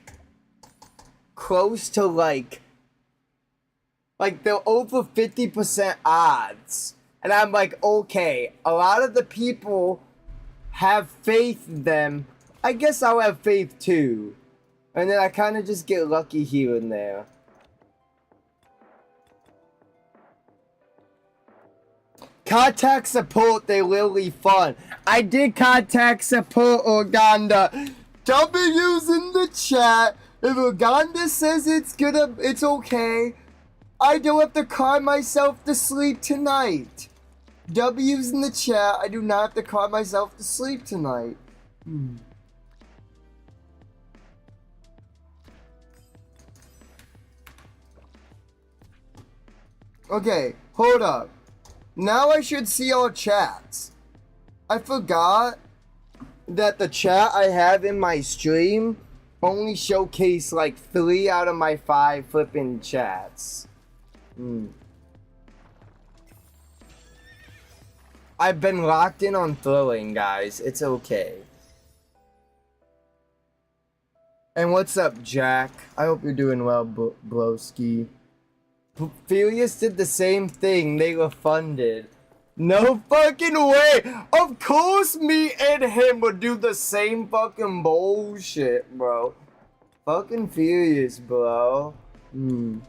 close to like they're over 50% odds. And I'm like, okay, a lot of the people have faith in them. I guess I'll have faith too. And then I kind of just get lucky here and there. Contact support, they really fun. I did contact support Uganda. W's in the chat. If Uganda says it's okay, I don't have to cry myself to sleep tonight. W's in the chat. I do not have to cry myself to sleep tonight. Okay, hold up. Now I should see all chats. I forgot that the chat I have in my stream only showcase like 3 out of my 5 flipping chats. I've been locked in on throwing, guys. It's okay. And what's up, Jack? I hope you're doing well, Broski. Felius did the same thing. They were funded. No fucking way! Of course me and him would do the same fucking bullshit, bro. Fucking Felius, bro. You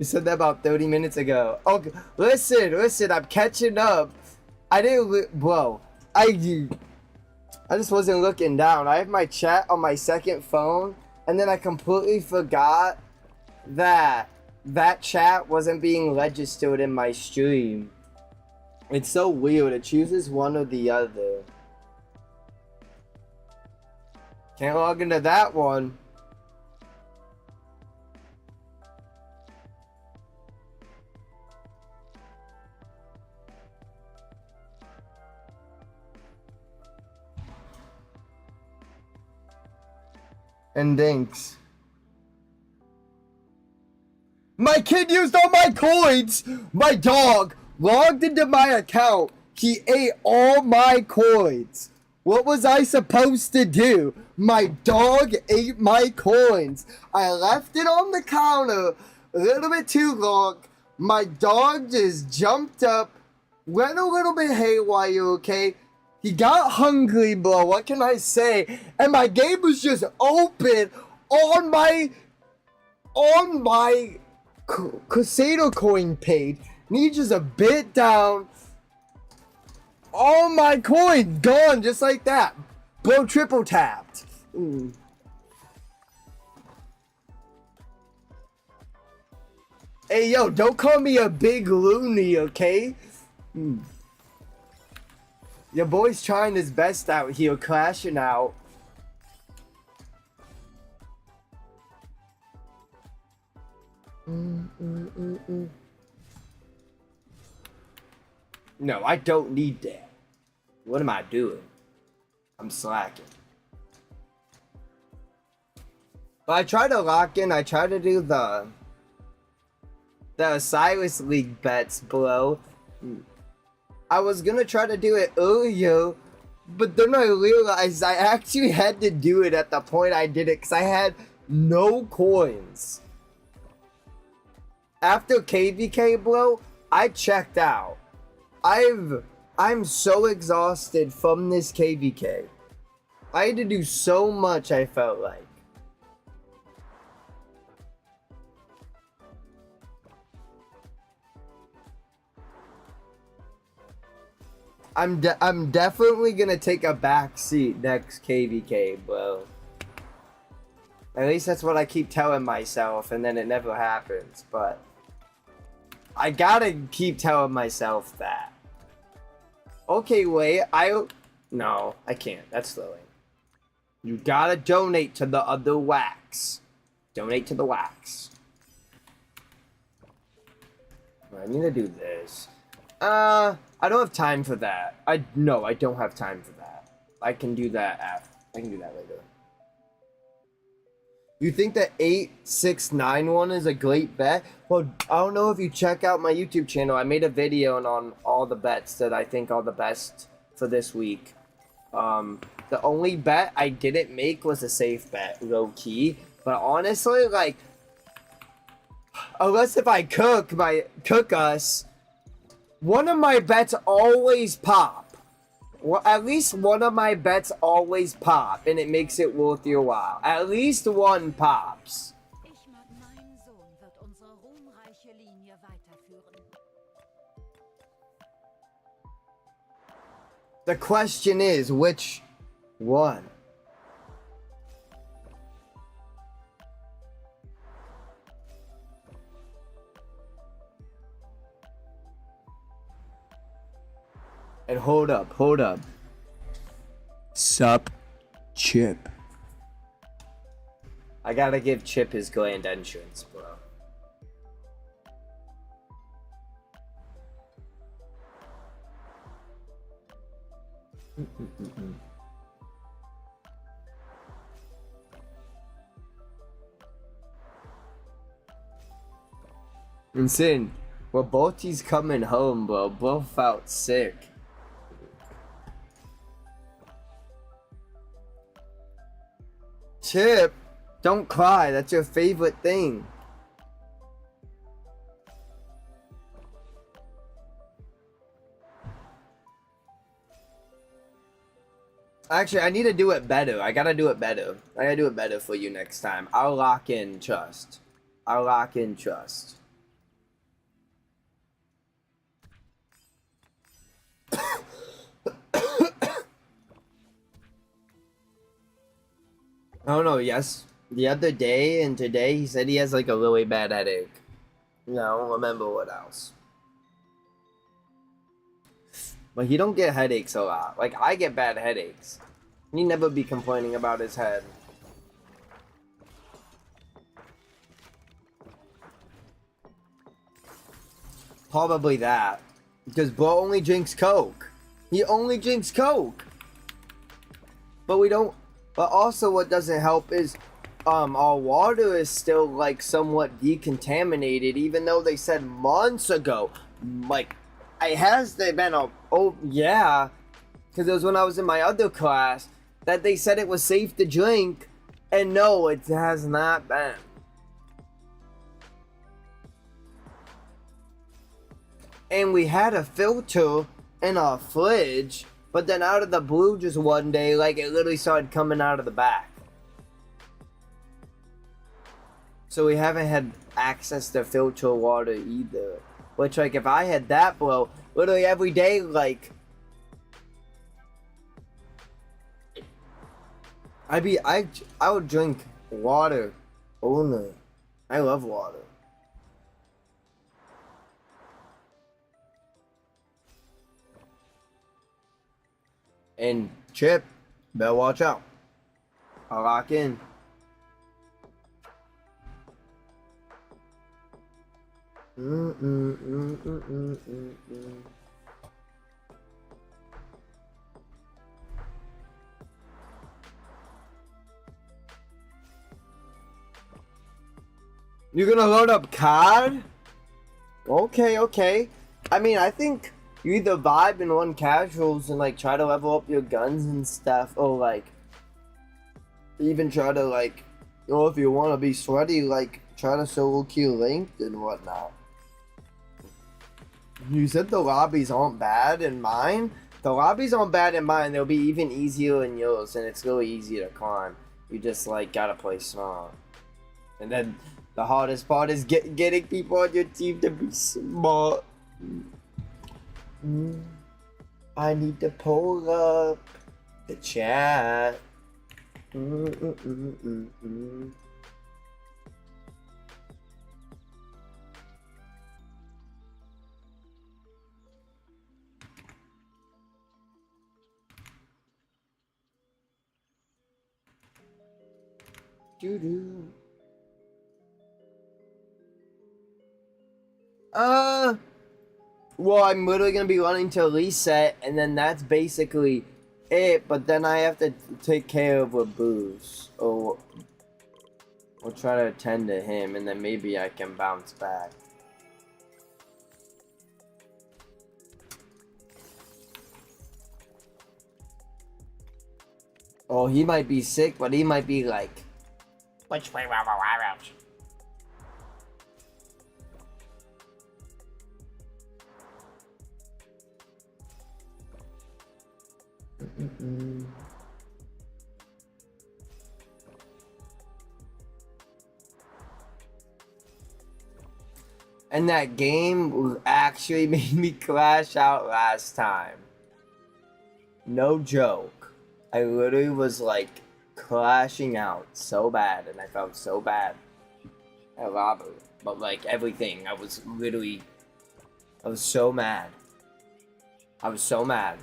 said that about 30 minutes ago. Okay, listen, I'm catching up. I didn't, bro. I just wasn't looking down. I have my chat on my second phone, and then I completely forgot that chat wasn't being registered in my stream. It's so weird. It chooses one or the other. Can't log into that one. And thanks. My kid used all my coins! My dog logged into my account. He ate all my coins. What was I supposed to do? My dog ate my coins. I left it on the counter a little bit too long. My dog just jumped up, went a little bit haywire, okay? He got hungry, bro. What can I say? And my game was just open on my Casino coin page. And he just a bit down. All my coins gone just like that. Bro, triple tapped. Hey, yo, don't call me a big loony, okay? Your boy's trying his best out here, crashing out. No, I don't need that. What am I doing? I'm slacking. But I try to lock in. I try to do the Silas League bets, bro. I was gonna try to do it earlier, but then I realized I actually had to do it at the point I did it because I had no coins. After KVK, bro, I checked out. I'm so exhausted from this KVK. I had to do so much, I felt like. I'm definitely gonna take a back seat next KVK, bro. At least that's what I keep telling myself, and then it never happens. But I gotta keep telling myself that. Okay, wait, no, I can't. That's silly. You gotta donate to the other wax. Donate to the wax. I need to do this. I don't have time for that. No, I don't have time for that. I can do that after. I can do that later. You think the 8-6-9 is a great bet? Well, I don't know if you check out my YouTube channel. I made a video on all the bets that I think are the best for this week. The only bet I didn't make was a safe bet, low key. But honestly, like, unless if I cook us, one of my bets always pop. Well, at least one of my bets always pop, and it makes it worth your while. At least one pops. Ich mag, mein Sohn wird unsere ruhmreiche Linie weiterführen. The question is, which one? And hold up. Sup, Chip. I gotta give Chip his grand entrance, bro. And Sin, well, Bolty's coming home, bro. Both out sick. Chip, don't cry. That's your favorite thing. Actually, I need to do it better. I gotta do it better. I gotta do it better for you next time. I'll lock in trust. I'll lock in trust. I don't know, yes. The other day and today, he said he has like a really bad headache. No, I don't remember what else. But he don't get headaches a lot. Like, I get bad headaches. He never be complaining about his head. Probably that. Because bro only drinks Coke. He only drinks Coke. But we don't... But also what doesn't help is our water is still like somewhat decontaminated, even though they said months ago, like, it has been yeah, because it was when I was in my other class that they said it was safe to drink, and no, it has not been. And we had a filter in our fridge, but then out of the blue just one day, like, it literally started coming out of the back. So we haven't had access to filter water either. Which, like, if I had that, bro, literally every day, like, I would drink water only. I love water. And Chip, better watch out. I'll lock in. You're gonna load up COD? Okay. I mean, I think you either vibe and run casuals and like try to level up your guns and stuff, or like even try to like, you know, if you want to be sweaty, like try to solo kill linked and whatnot. You said the lobbies aren't bad in mine. The lobbies aren't bad in mine. They'll be even easier in yours, and it's really easy to climb. You just like gotta play smart. And then the hardest part is getting people on your team to be smart. I need to pull up the chat. Doo-doo. Well, I'm literally gonna be running to reset, and then that's basically it. But then I have to take care of a boost, or we'll try to attend to him, and then maybe I can bounce back. Oh, he might be sick, but he might be like, which way, And that game actually made me crash out last time. No joke. I literally was like crashing out so bad, and I felt so bad at Robert. But like everything, I was so mad. I was so mad.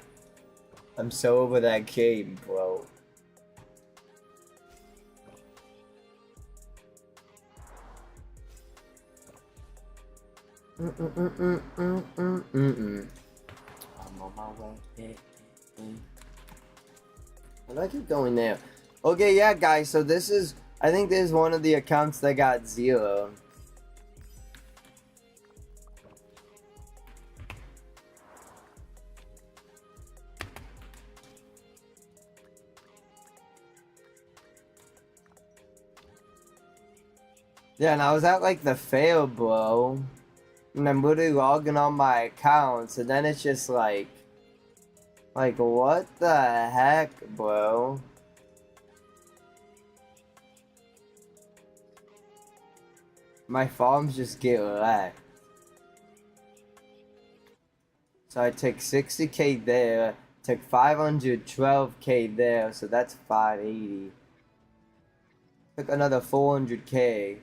I'm so over that game, bro. I'm on my way. Why do I keep going there? Okay, yeah, guys. So this is, I think this is one of the accounts that got 0. Yeah, and I was at like the fail, bro. And I'm literally logging on my accounts, and then it's just like what the heck, bro? My farms just get wrecked. So I took 60k there, took 512k there, so that's 580. Took another 400k.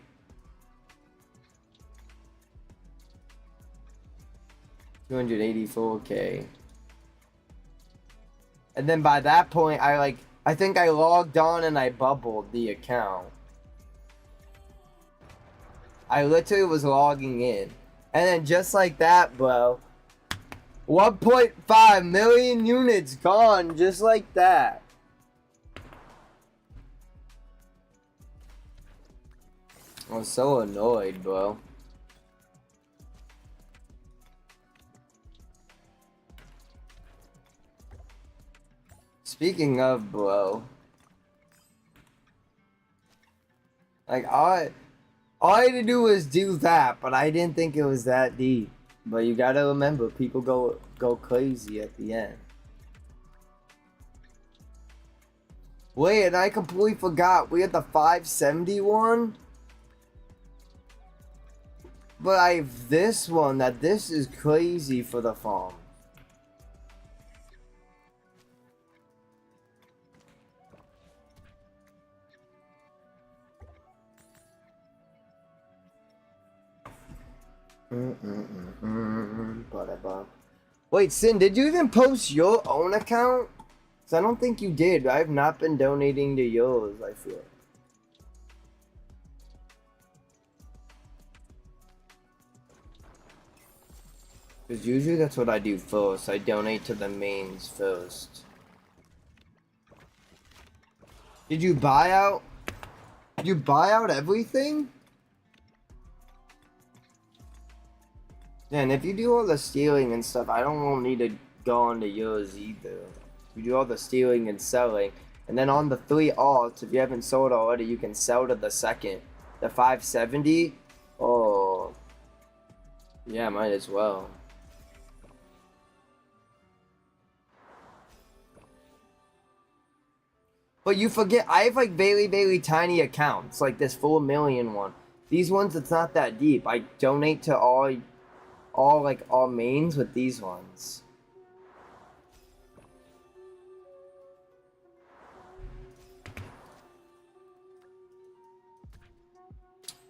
284k. And then by that point, I think I logged on and I bubbled the account. I literally was logging in. And then just like that, bro, 1.5 million units gone just like that. I was so annoyed, bro. Speaking of, bro, like all I had to do was do that, but I didn't think it was that deep. But you gotta remember, people go crazy at the end. Wait, and I completely forgot we had the 571. But I have this one, this is crazy for the farm. Wait, Sin, did you even post your own account? Cause I don't think you did. I've not been donating to yours, I feel. Because usually that's what I do first. I donate to the mains first. Did you buy out? Did you buy out everything? Yeah, and if you do all the stealing and stuff, I don't need to go on to yours either. You do all the stealing and selling. And then on the 3 alts, if you haven't sold already, you can sell to the second. The 570. Oh. Yeah, might as well. But you forget, I have like very tiny accounts. Like this 4 million one. These ones, it's not that deep. I donate to all mains with these ones.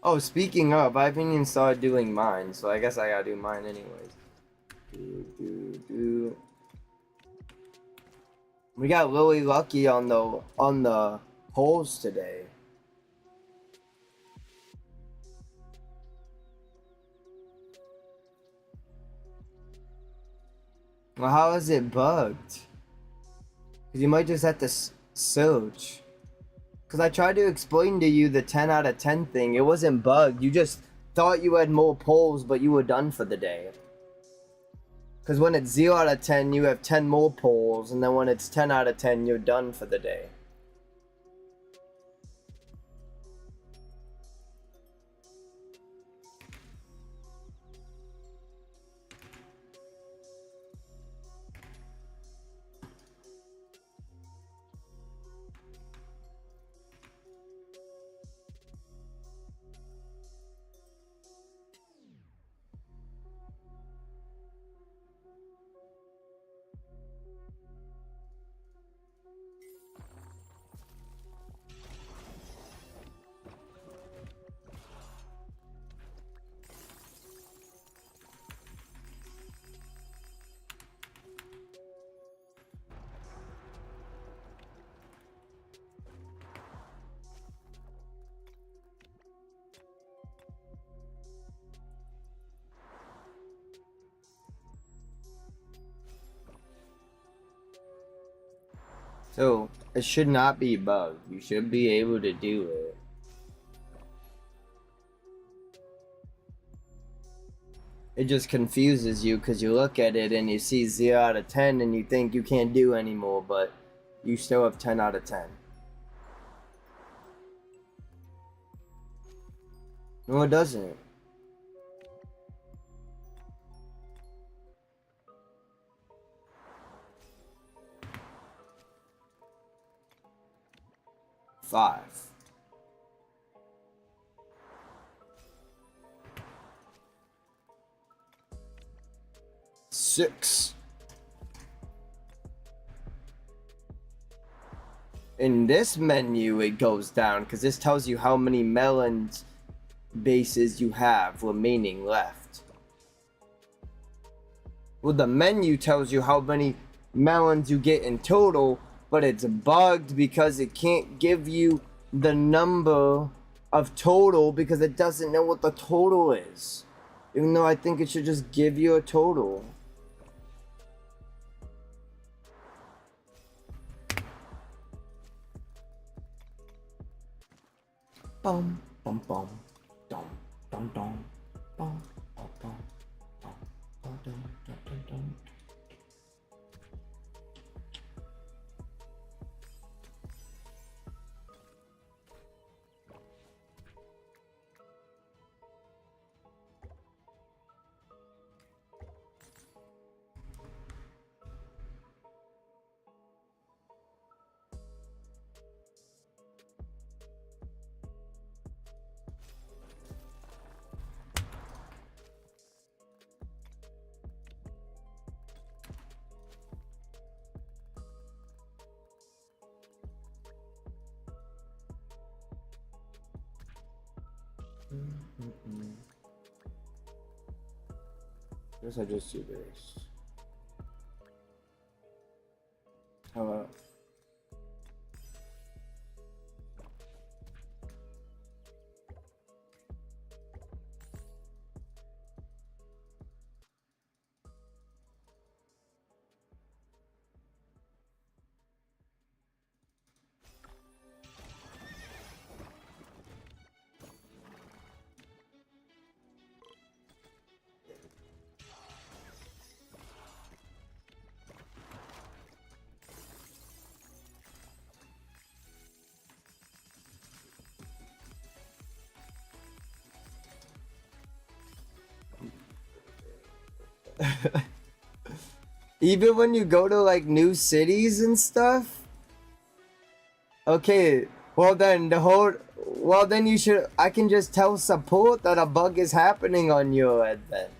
Oh, speaking of, I haven't even started doing mine, so I guess I gotta do mine anyways. We got really lucky on the holes today. Well, how is it bugged? 'Cause you might just have to search. Because I tried to explain to you the 10 out of 10 thing. It wasn't bugged. You just thought you had more polls, but you were done for the day. Because when it's 0 out of 10, you have 10 more polls. And then when it's 10 out of 10, you're done for the day. So, it should not be bugged. You should be able to do it. It just confuses you because you look at it and you see 0 out of 10 and you think you can't do anymore, but you still have 10 out of 10. No, it doesn't. Five. 6. In this menu, it goes down because this tells you how many melons bases you have remaining left. Well, the menu tells you how many melons you get in total, but it's bugged because it can't give you the number of total because it doesn't know what the total is. Even though I think it should just give you a total. Bum bum bum dum dum dum bum bum bum bum bum dum dum dum dum. Guess I just do this. How about? Even when you go to like new cities and stuff? Okay, well then you should, I can just tell support that a bug is happening on your end then.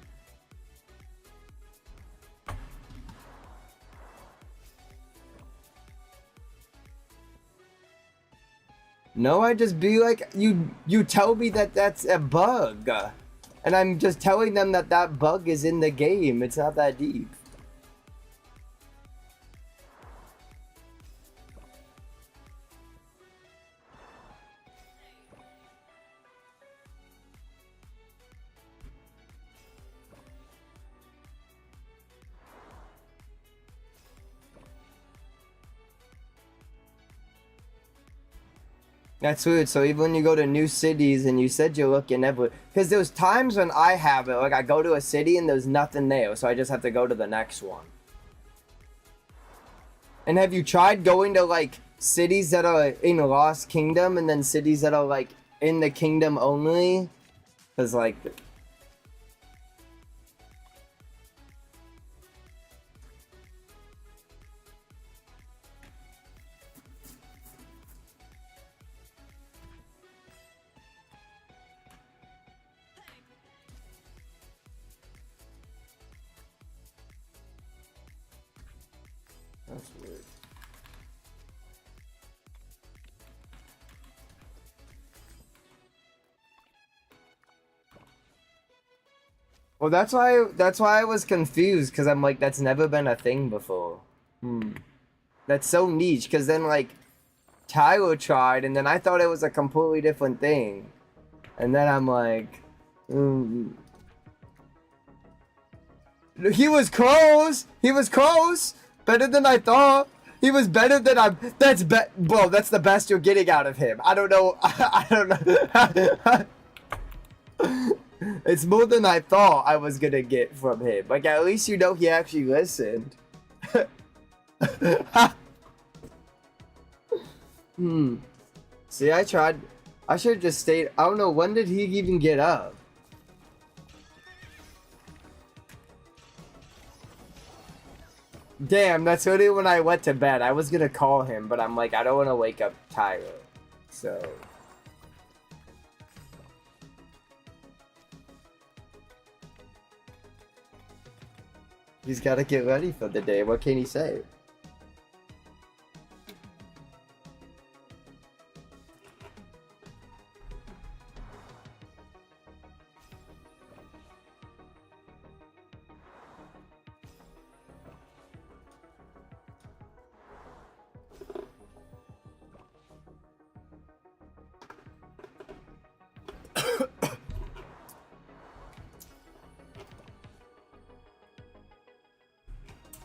No, I just be like, you tell me that that's a bug. And I'm just telling them that that bug is in the game. It's not that deep. That's weird. So even when you go to new cities and you said you're looking everywhere, because there's times when I have it, like I go to a city and there's nothing there, so I just have to go to the next one. And have you tried going to like cities that are in Lost Kingdom and then cities that are like in the kingdom only? Because like... That's weird. Well, that's why I was confused, because I'm like, that's never been a thing before. That's so niche, because then like Tyler tried and then I thought it was a completely different thing. And then I'm like, he was close. He was close. Better than I thought. He was better than I'm. Bro, that's the best you're getting out of him. I don't know. I don't know. It's more than I thought I was gonna get from him. Like, at least you know he actually listened. See, I tried. I should have just stayed. I don't know. When did he even get up? Damn, that's really when I went to bed. I was gonna call him, but I'm like, I don't want to wake up Tyler. So... he's gotta get ready for the day. What can he say?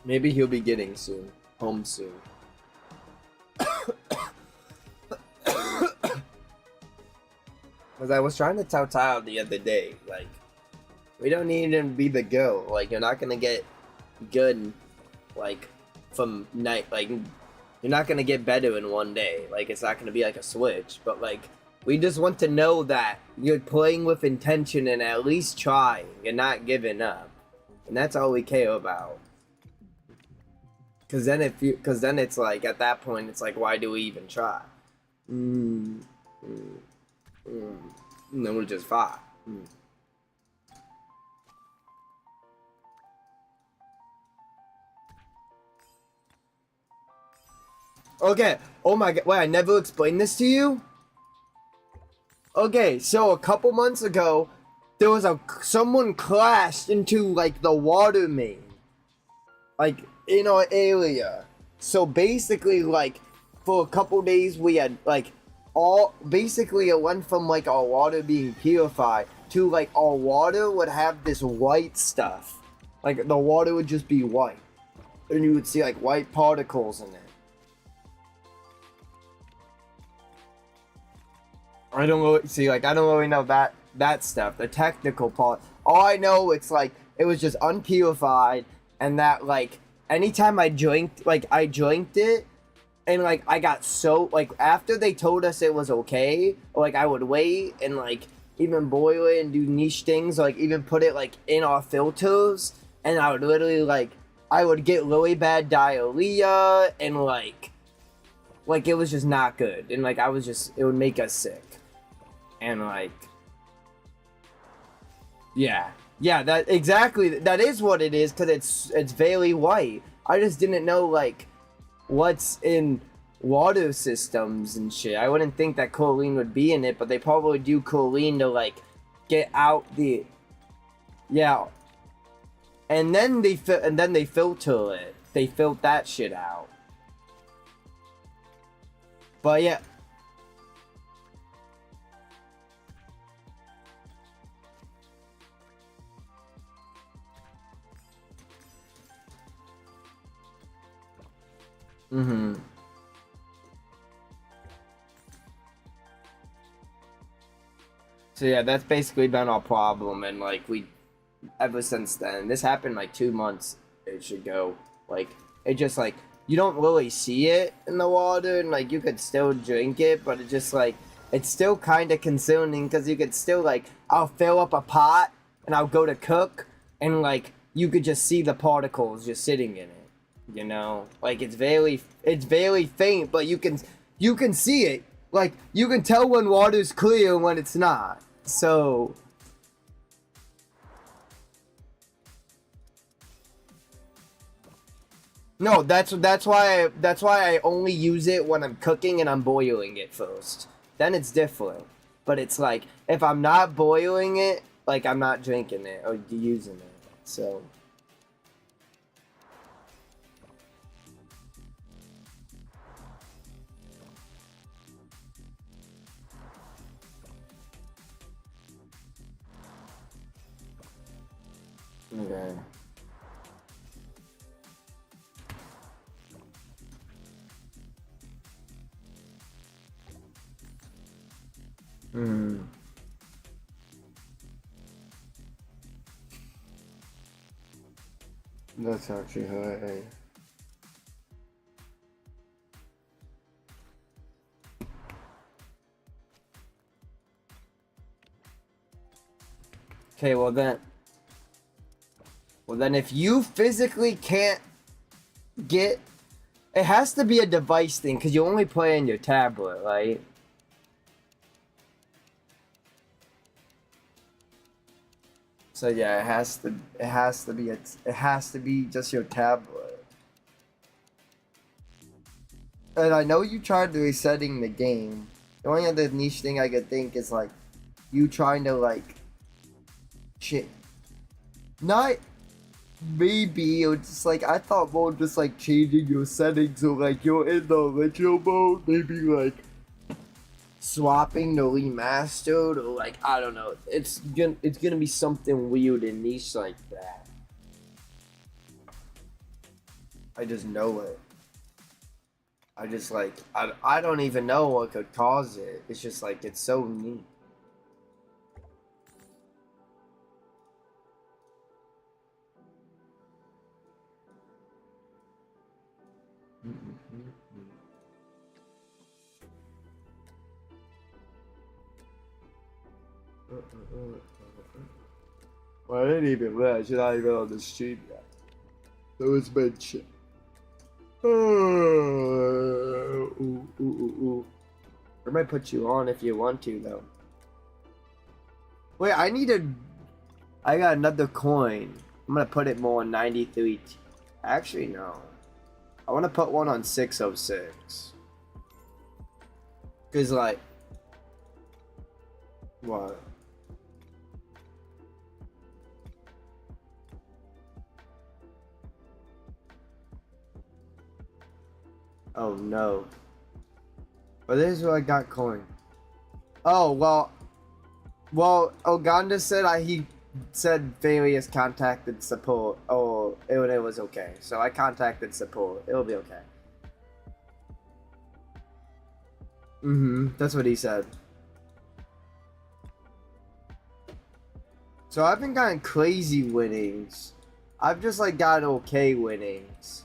Maybe he'll be getting soon. Home soon. Because I was trying to tell Tyler the other day, like, we don't need him to be the GOAT. Like, you're not gonna get good, like, from night, like, you're not gonna get better in one day. Like, it's not gonna be like a switch. But, like, we just want to know that you're playing with intention and at least trying and not giving up. And that's all we care about. Because then it's like, at that point, it's like, why do we even try? And then we're just fine. Okay. Oh my god. Wait, I never explained this to you? Okay, so a couple months ago, there was someone crashed into, like, the water main. Like, in our area. So basically, like, for a couple days we had, like, basically it went from, like, our water being purified to, like, our water would have this white stuff. Like, the water would just be white. And you would see, like, white particles in it. I don't really know that stuff, the technical part. All I know, it's like, it was just unpurified, and that, like, anytime I drank it, and, like, I got so, like, after they told us it was okay, like, I would wait and, like, even boil it and do niche things, like, even put it, like, in our filters, and I would literally, like, I would get really bad diarrhea, and, like, it was just not good, and, like, it would make us sick, and, like, yeah, that is what it is, because it's very white. I just didn't know, like, what's in water systems and shit. I wouldn't think that choline would be in it, but they probably do choline to, like, get out the... Yeah. And then they filter it. They filter that shit out. But yeah. So yeah, that's basically been our problem, and like we, ever since then, this happened like 2 months it should go. Like it just like you don't really see it in the water, and like you could still drink it, but it just like it's still kind of consuming because you could still like I'll fill up a pot and I'll go to cook, and like you could just see the particles just sitting in it. You know, like it's very faint, but you can see it. Like, you can tell when water's clear and when it's not. So... No, that's why I only use it when I'm cooking and I'm boiling it first. Then it's different. But it's like, if I'm not boiling it, like, I'm not drinking it or using it. So... Okay. Hmm. That's actually hurting. Okay, well then if you physically can't get... It has to be a device thing, because you only play on your tablet, right? So yeah, it has to be just your tablet. And I know you tried resetting the game. The only other niche thing I could think is like you trying to like shit. Not maybe it was just like I thought more just like changing your settings so like you're in the original mode, maybe like swapping the remastered or like I don't know. It's gonna be something weird and niche like that. I just know it. I just like I don't even know what could cause it. It's just like it's so neat. Well, I didn't even realize you're not even on the stream yet. So it's been shit. I might put you on if you want to, though. Wait, I got another coin. I'm gonna put it more on 93. Actually, no. I want to put one on 606. Cause like, what? Oh no. But this is where I got coin. Oh well. Well, Oganda said he said Various contacted support. Oh, it was okay. So I contacted support. It'll be okay. That's what he said. So I haven't gotten crazy winnings. I've just like got okay winnings.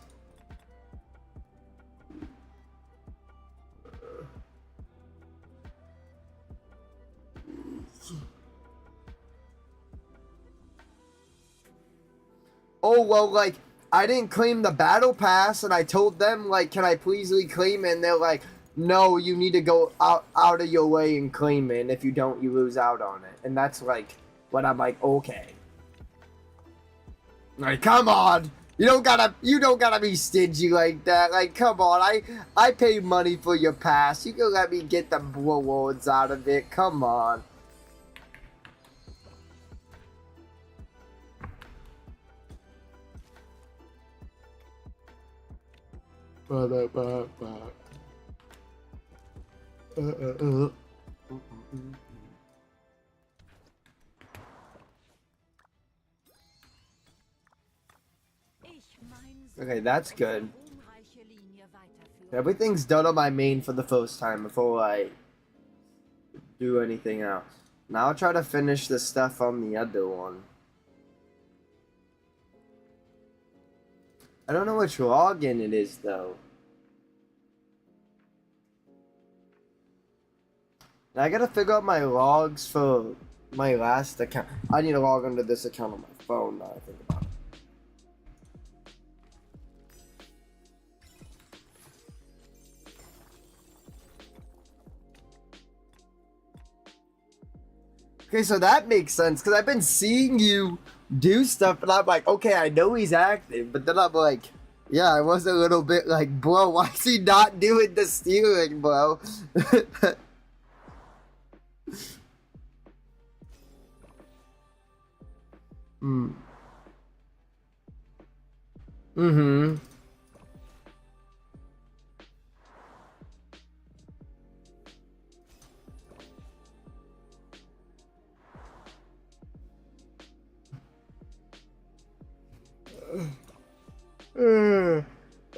Oh, well, like, I didn't claim the battle pass, and I told them, like, can I please reclaim it? And they're like, no, you need to go out of your way and claim it, and if you don't, you lose out on it. And that's, like, when I'm like, okay. Like, come on! You don't gotta be stingy like that. Like, come on, I paid money for your pass. You can let me get the rewards out of it. Come on. Okay, that's good. Everything's done on my main for the first time before I do anything else. Now I'll try to finish the stuff on the other one. I don't know which login it is though. I gotta figure out my logs for my last account. I need to log into this account on my phone now I think about it. Okay, so that makes sense, because I've been seeing you do stuff, and I'm like, okay, I know he's active, but then I'm like, yeah, I was a little bit like, bro, why is he not doing the stealing, bro? Hmm. Mm-hmm.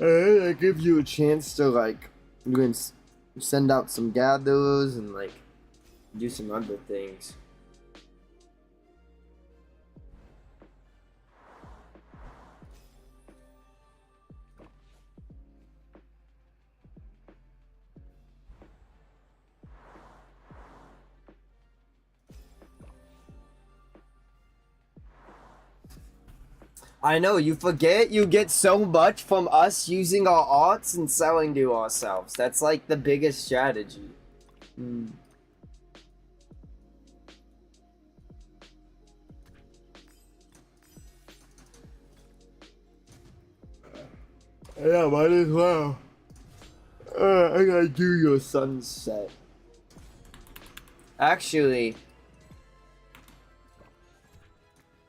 It gives you a chance to like you can send out some gatherers and like do some other things. I know, you forget you get so much from us using our arts and selling to ourselves. That's like the biggest strategy. Hmm. Yeah, might as well. I gotta do your sunset. Actually,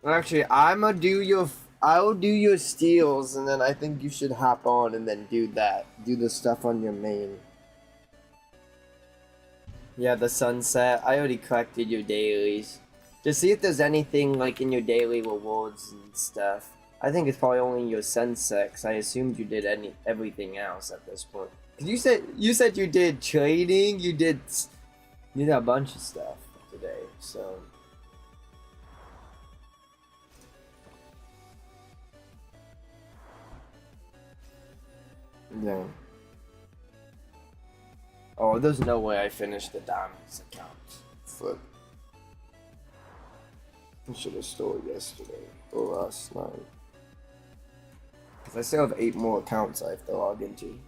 I'ma do your. I'll do your steals, and then I think you should hop on and then do that. Do the stuff on your main. Yeah, the sunset. I already collected your dailies. Just see if there's anything like in your daily rewards and stuff. I think it's probably only your sunset, 'cause I assumed you did everything else at this point. 'Cause you said you did trading, you did a bunch of stuff today, so. Yeah. Oh, there's no way I finished the diamonds account. Flip. I should have stored yesterday or last night. Because I still have 8 more accounts I have to log into.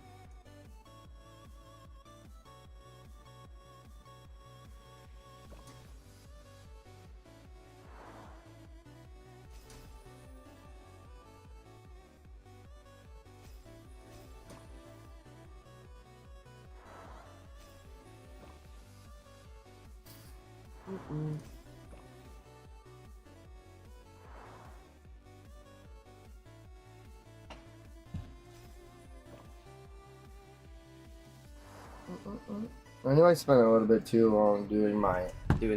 I know I spent a little bit too long doing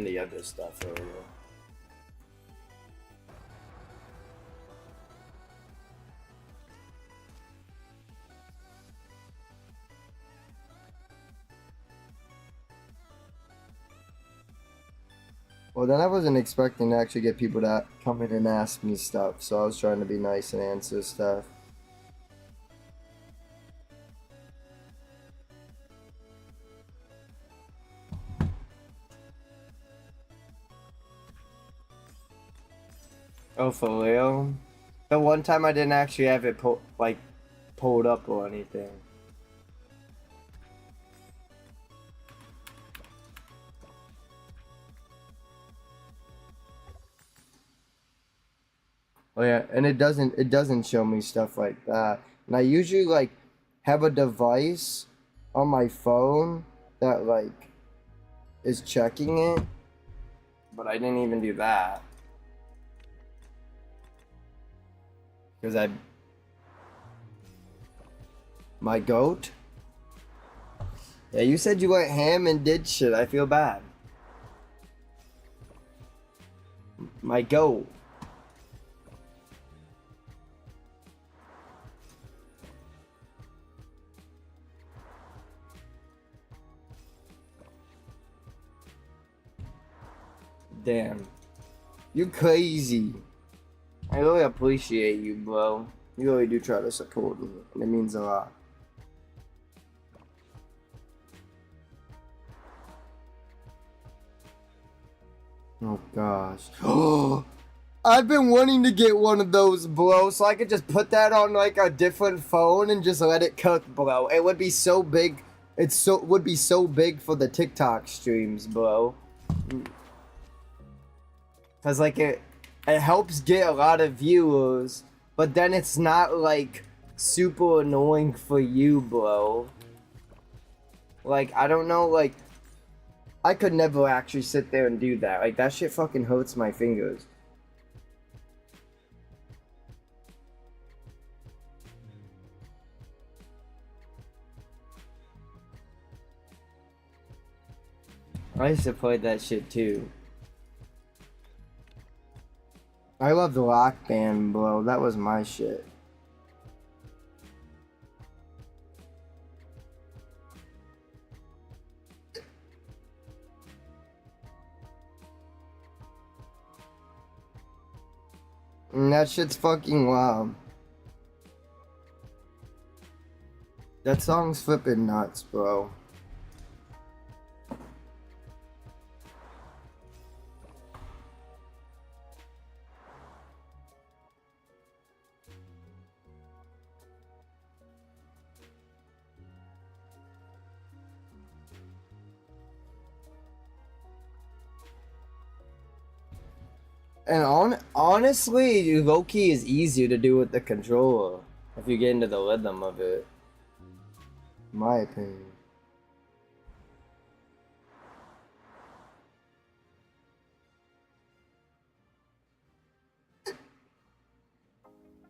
the other stuff earlier. Well, then I wasn't expecting to actually get people to come in and ask me stuff, so I was trying to be nice and answer stuff. Oh, for real? The one time I didn't actually have it pulled up or anything. Oh yeah, and it doesn't show me stuff like that. And I usually like have a device on my phone that like is checking it, but I didn't even do that. Because my goat? Yeah, you said you went ham and did shit. I feel bad. My goat. Damn. You crazy. I really appreciate you, bro. You really do try to support me, and it means a lot. Oh gosh. Oh, I've been wanting to get one of those, bro, so I could just put that on like a different phone and just let it cook, bro. It would be so big. Would be so big for the TikTok streams, bro. Cause like it helps get a lot of viewers, but then it's not like super annoying for you, bro. Like I don't know, like I could never actually sit there and do that. Like that shit fucking hurts my fingers. I used to play that shit too. I loved the Rock Band, bro. That was my shit. And that shit's fucking wild. That song's flipping nuts, bro. And honestly, low-key is easier to do with the controller if you get into the rhythm of it. In my opinion.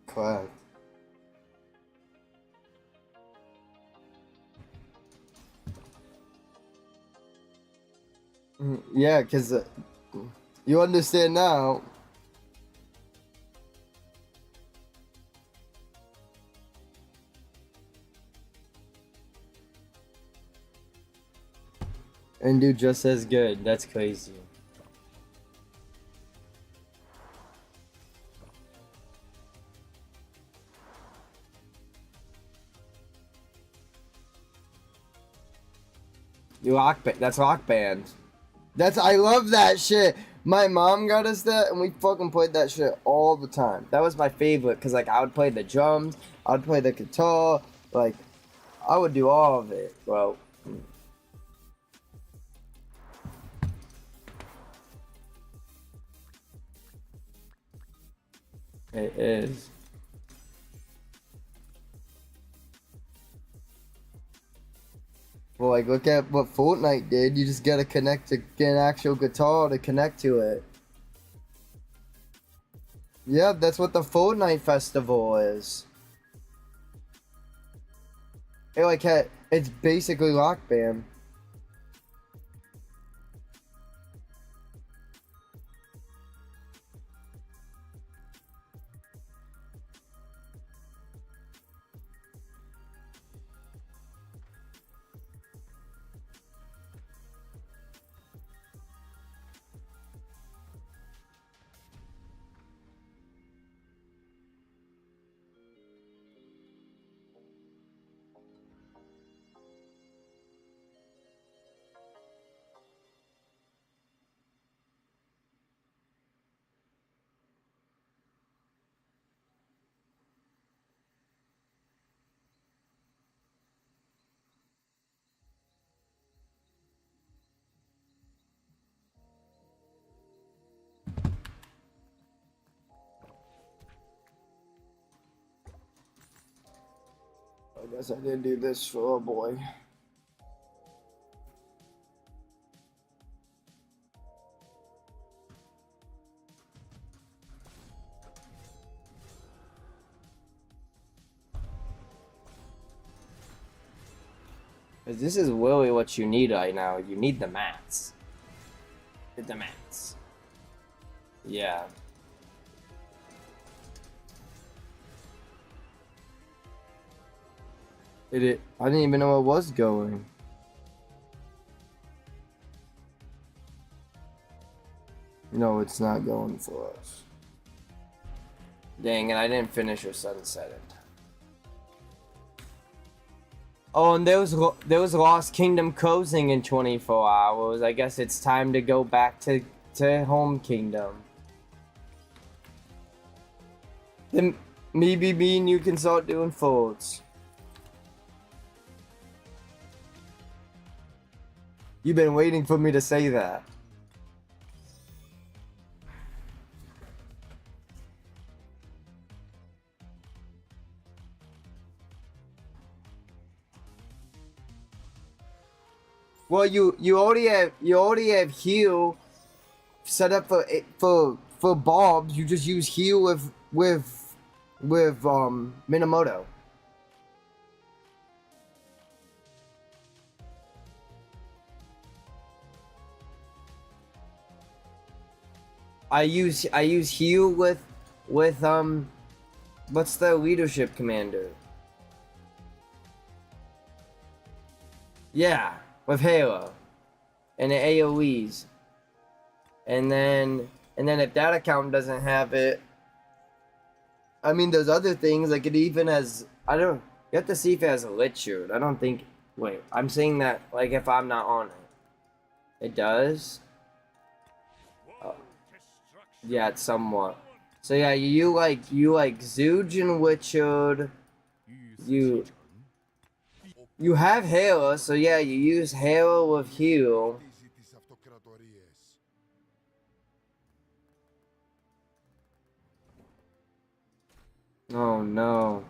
Correct. Yeah, because you understand now. And do just as good. That's crazy. That's Rock Band. I love that shit. My mom got us that, and we fucking played that shit all the time. That was my favorite, cause like I would play the drums, I would play the guitar, like I would do all of it, bro. It is. Well, like look at what Fortnite did. You just gotta connect to get an actual guitar to connect to it. Yeah, that's what the Fortnite festival is. It's basically Rock Band. I guess I did do this for a boy. This is really what you need right now. You need the mats. Get the mats. Yeah. I didn't even know it was going. No, it's not going for us. Dang it, I didn't finish your sunset. Oh, and there was Lost Kingdom closing in 24 hours. I guess it's time to go back to Home Kingdom. Then me and you can start doing folds. You've been waiting for me to say that. Well, you already have heal set up for Bobs. You just use heal with Minamoto. I use heal with what's the leadership commander? Yeah, with Halo and the AoEs. And then if that account doesn't have it, I mean there's other things like it even has, I don't, you have to see if it has a lit shield. I don't think, wait, I'm saying that like if I'm not on it. It does? Yeah, it's somewhat. So yeah, you like Zooge and Witchard. You have Halo, so yeah, you use Halo with heal. τις αυτοκρατορίες. Oh no.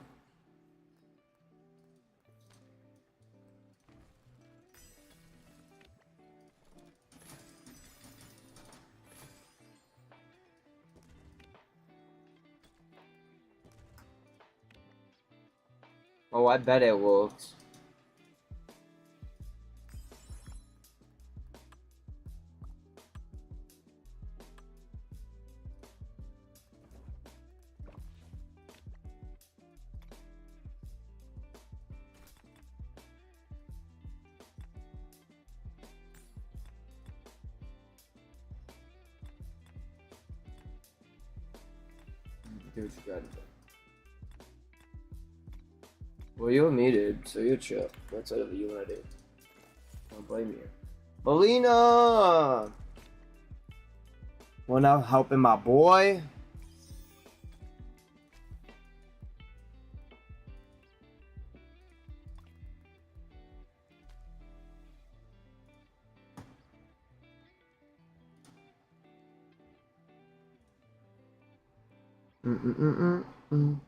Oh, I bet it works. Do what you gotta do. Well, you're muted, so you're chill. That's whatever you wanna do. Don't blame you. Melina! Well, now helping my boy. Mm-mm-mm-mm-mm.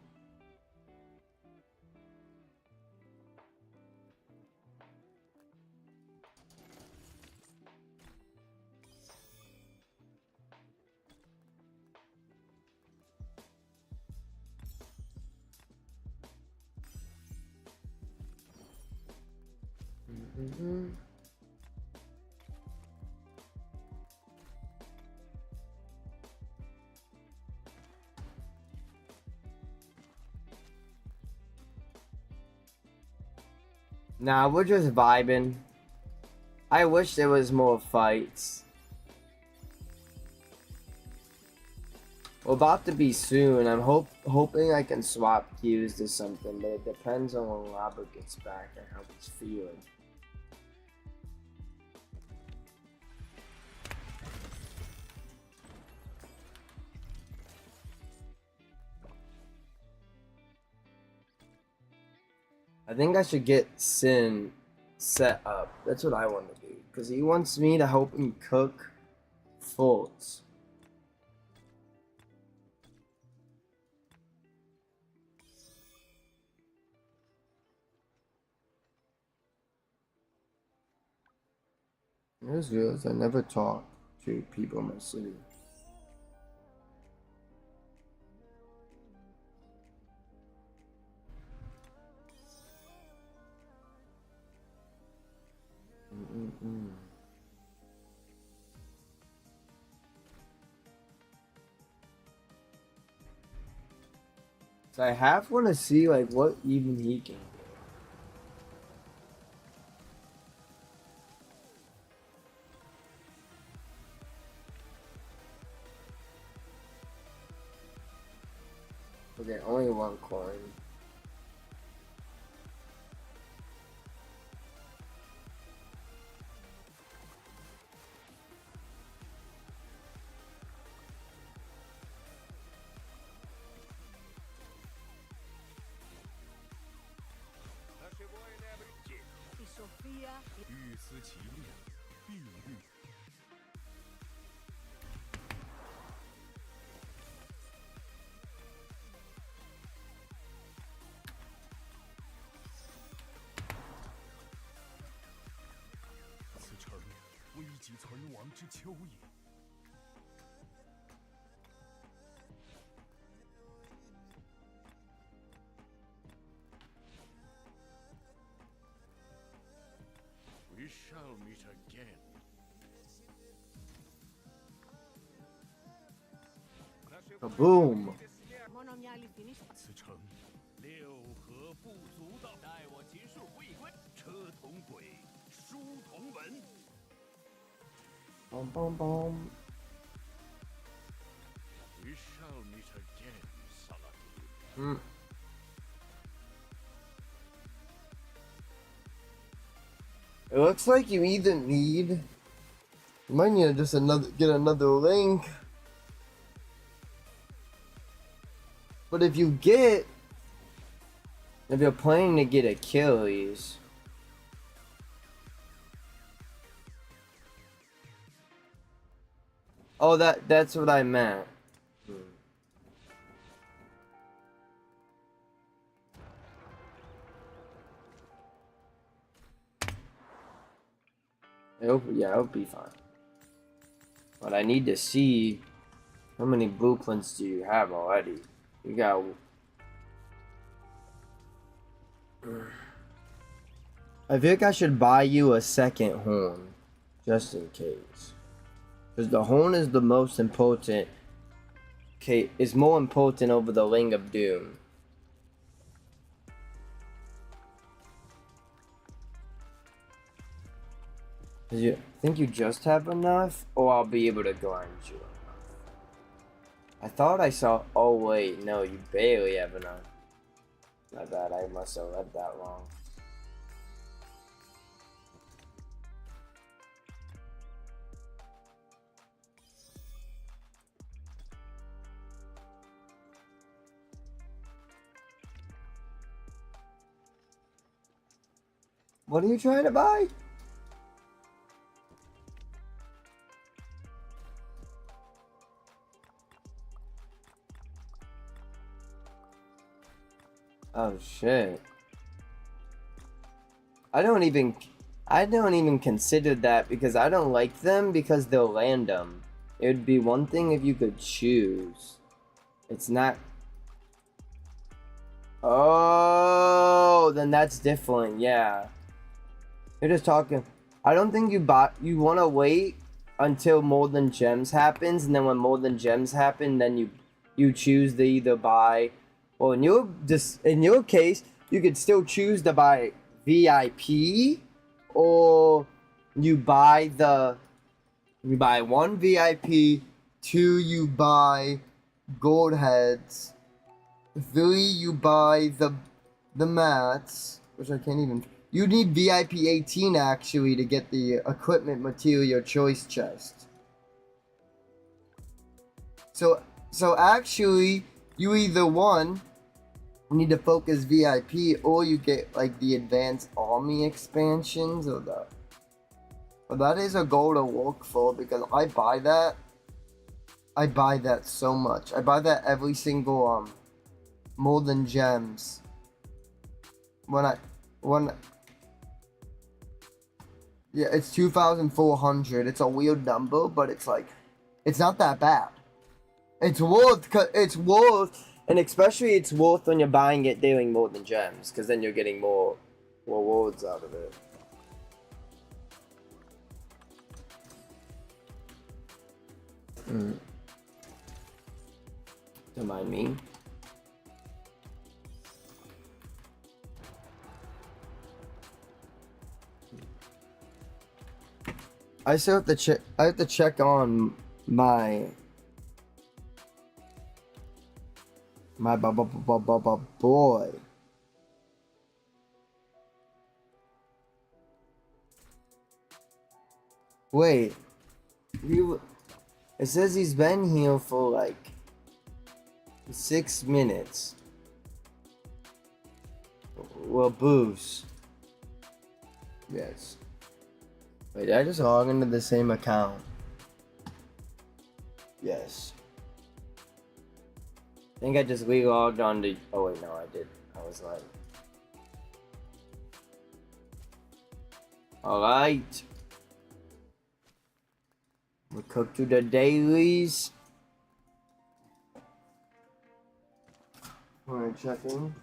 Mm-mm. Nah, we're just vibing. I wish there was more fights. We're about to be soon. I'm hoping I can swap queues to something, but it depends on when Robert gets back and how he's feeling. I think I should get Sin set up. That's what I want to do. Because he wants me to help him cook folds. I just realized I never talk to people in my city. Mm-mm-mm. So I half want to see like what even he can do. Okay, only one coin. Sophia. 欲思其利，必虑。此城危急存亡之秋也。We shall meet again. ，Boom！ Μόνο μια αληθινή. 此城六合不足道，待我结束未归，车同轨，书同文。Boom, boom, boom. We shall meet again, Saladin. It looks like you either need. You might need to just get another link. But if you're planning to get Achilles. Oh, that's what I meant. It'll be fine. But I need to see how many blueprints do you have already. You got. I think I should buy you a second horn, just in case. Because the horn is the most important. Okay, is more important over the Ring of Doom. You think you just have enough, or I'll be able to grind you enough? I thought I saw. Oh wait, no, you barely have enough. My bad, I must have read that wrong. What are you trying to buy? Oh shit. I don't even consider that because I don't like them because they'll random. It would be one thing if you could choose. It's not. Oh, then that's different. Yeah. You're just talking. I don't think you want to wait until More Than Gems happens, and then when More Than Gems happen, then you choose to either buy. Well, in your case, you could still choose to buy VIP, or you buy one VIP, 2 you buy gold heads, 3 you buy the mats, which I can't even. You need VIP 18 actually to get the equipment material choice chest. So actually, you either need to focus VIP, or you get like the advanced army expansions, or the. But that is a goal to work for because I buy that. I buy that so much. I buy that every single More Than Gems. Yeah, it's 2,400. It's a weird number, but it's like, it's not that bad. It's worth, and especially it's worth when you're buying it doing More Than Gems, because then you're getting more rewards out of it. Don't mind me. I still have to check. I have to check on my My boy. Wait, it says he's been here for like 6 minutes. Well, boost. Yes. Wait, did I just log into the same account? Yes. I think I just re-logged on to... Oh wait, no, I did. I was like... Alright. We cook to the dailies. Wanna check in?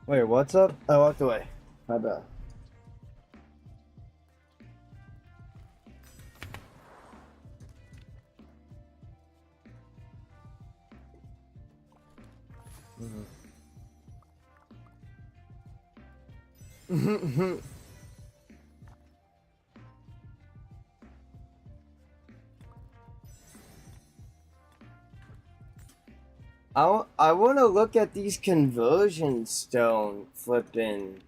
Wait, what's up? I walked away. My bad. I want to look at these conversion stone flipping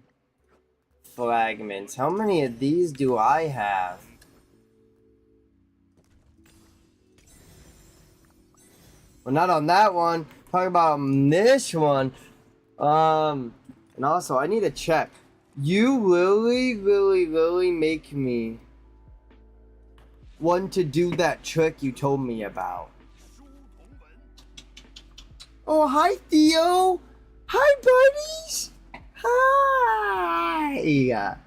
fragments. How many of these do I have? Well, not on that one. Talking about on this one. And also I need to check. You really make me want to do that trick you told me about. Oh, hi, Theo. Hi, buddies. Hi.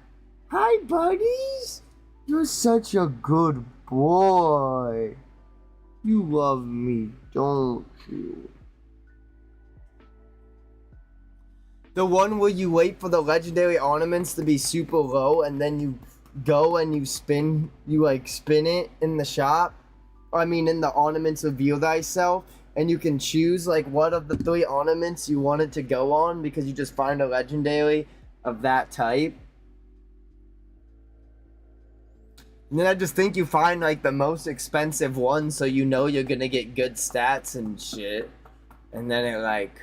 Hi, buddies. You're such a good boy. You love me, don't you? The one where you wait for the legendary ornaments to be super low and then you go and you spin it in the shop. I mean, in the ornaments reveal thyself. And you can choose like what of the 3 ornaments you want it to go on because you just find a legendary of that type. And then I just think you find like the most expensive one so you know you're gonna get good stats and shit. And then it like...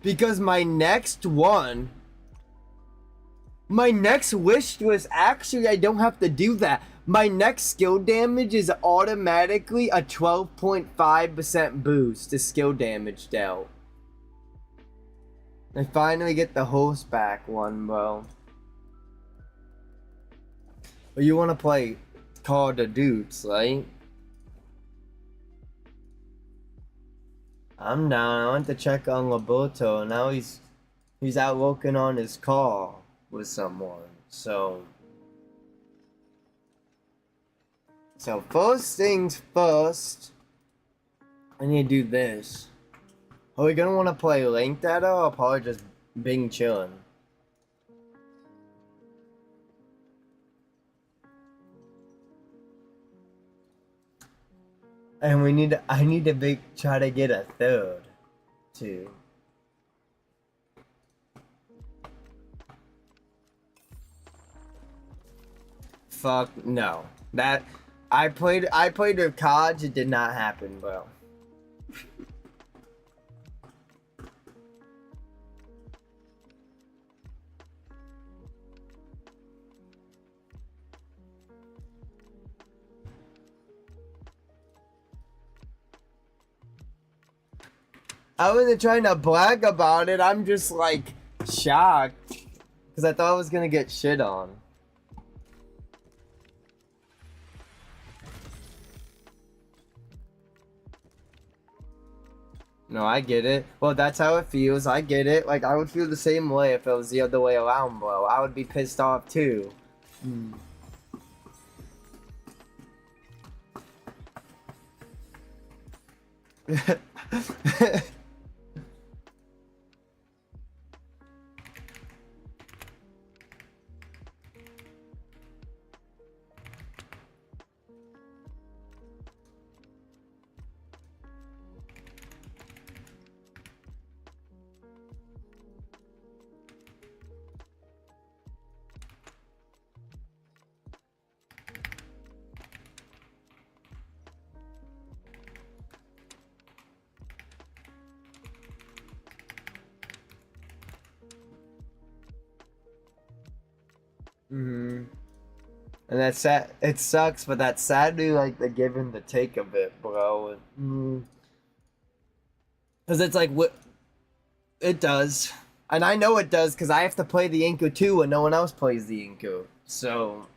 Because my next wish was actually, I don't have to do that. My next skill damage is automatically a 12.5% boost to skill damage dealt. I finally get the horseback one, bro. But you want to play Call of the Dudes, right? I'm down. I went to check on Roberto. Now he's out working on his car with someone. So first things first, I need to do this. Are we gonna want to play Link Data or probably just Bing chillin'? And I need to try to get a third, too. Fuck no. I played with cards, it did not happen, bro. I wasn't trying to brag about it, I'm just like shocked. Because I thought I was gonna get shit on. No, I get it. Well, that's how it feels. I get it. Like, I would feel the same way if it was the other way around, bro. I would be pissed off, too. And that's sad. It sucks, but that's sadly like the give and the take of it, bro. Because it's like what it does, and I know it does because I have to play the Inko too, and no one else plays the Inko. So,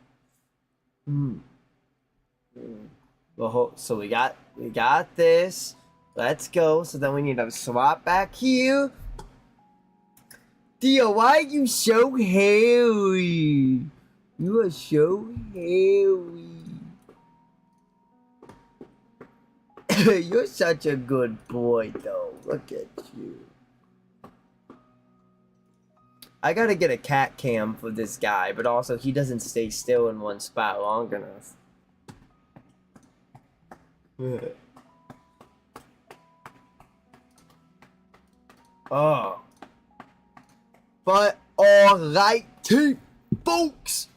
well, so we got this. Let's go. So then we need to swap back here. Dio, why are you so hairy? You are so hairy. You're such a good boy, though. Look at you. I gotta get a cat cam for this guy, but also he doesn't stay still in one spot long enough. Oh. But alright, folks.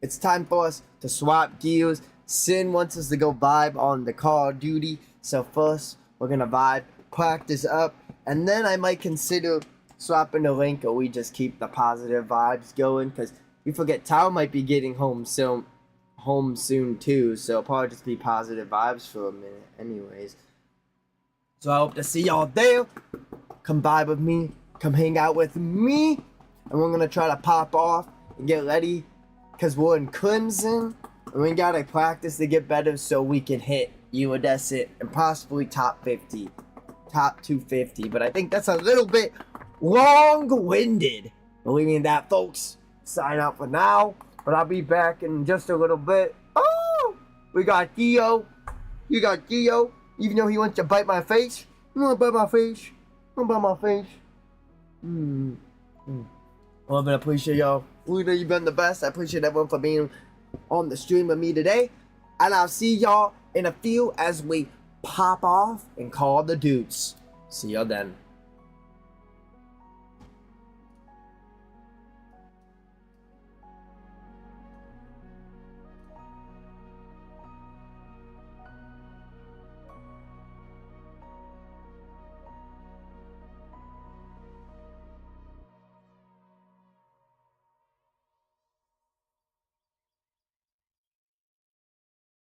It's time for us to swap gears. Sin wants us to go vibe on the Call of Duty. So first, we're gonna vibe, practice up, and then I might consider swapping the link, or we just keep the positive vibes going. Cause you forget Tao might be getting home soon too. So it'll probably just be positive vibes for a minute, anyways. So I hope to see y'all there. Come vibe with me. Come hang out with me. And we're gonna try to pop off and get ready. Because we're in Clemson, and we gotta practice to get better so we can hit iridescent and possibly top 50, top 250. But I think that's a little bit long-winded. Believe me in that, folks. Sign out for now, but I'll be back in just a little bit. Oh, we got Dio. You got Dio, even though he wants to bite my face. You wanna bite my face? You wanna bite my face? Well, I appreciate y'all. You've been the best. I appreciate everyone for being on the stream with me today. And I'll see y'all in a few as we pop off and call the dudes. See y'all then.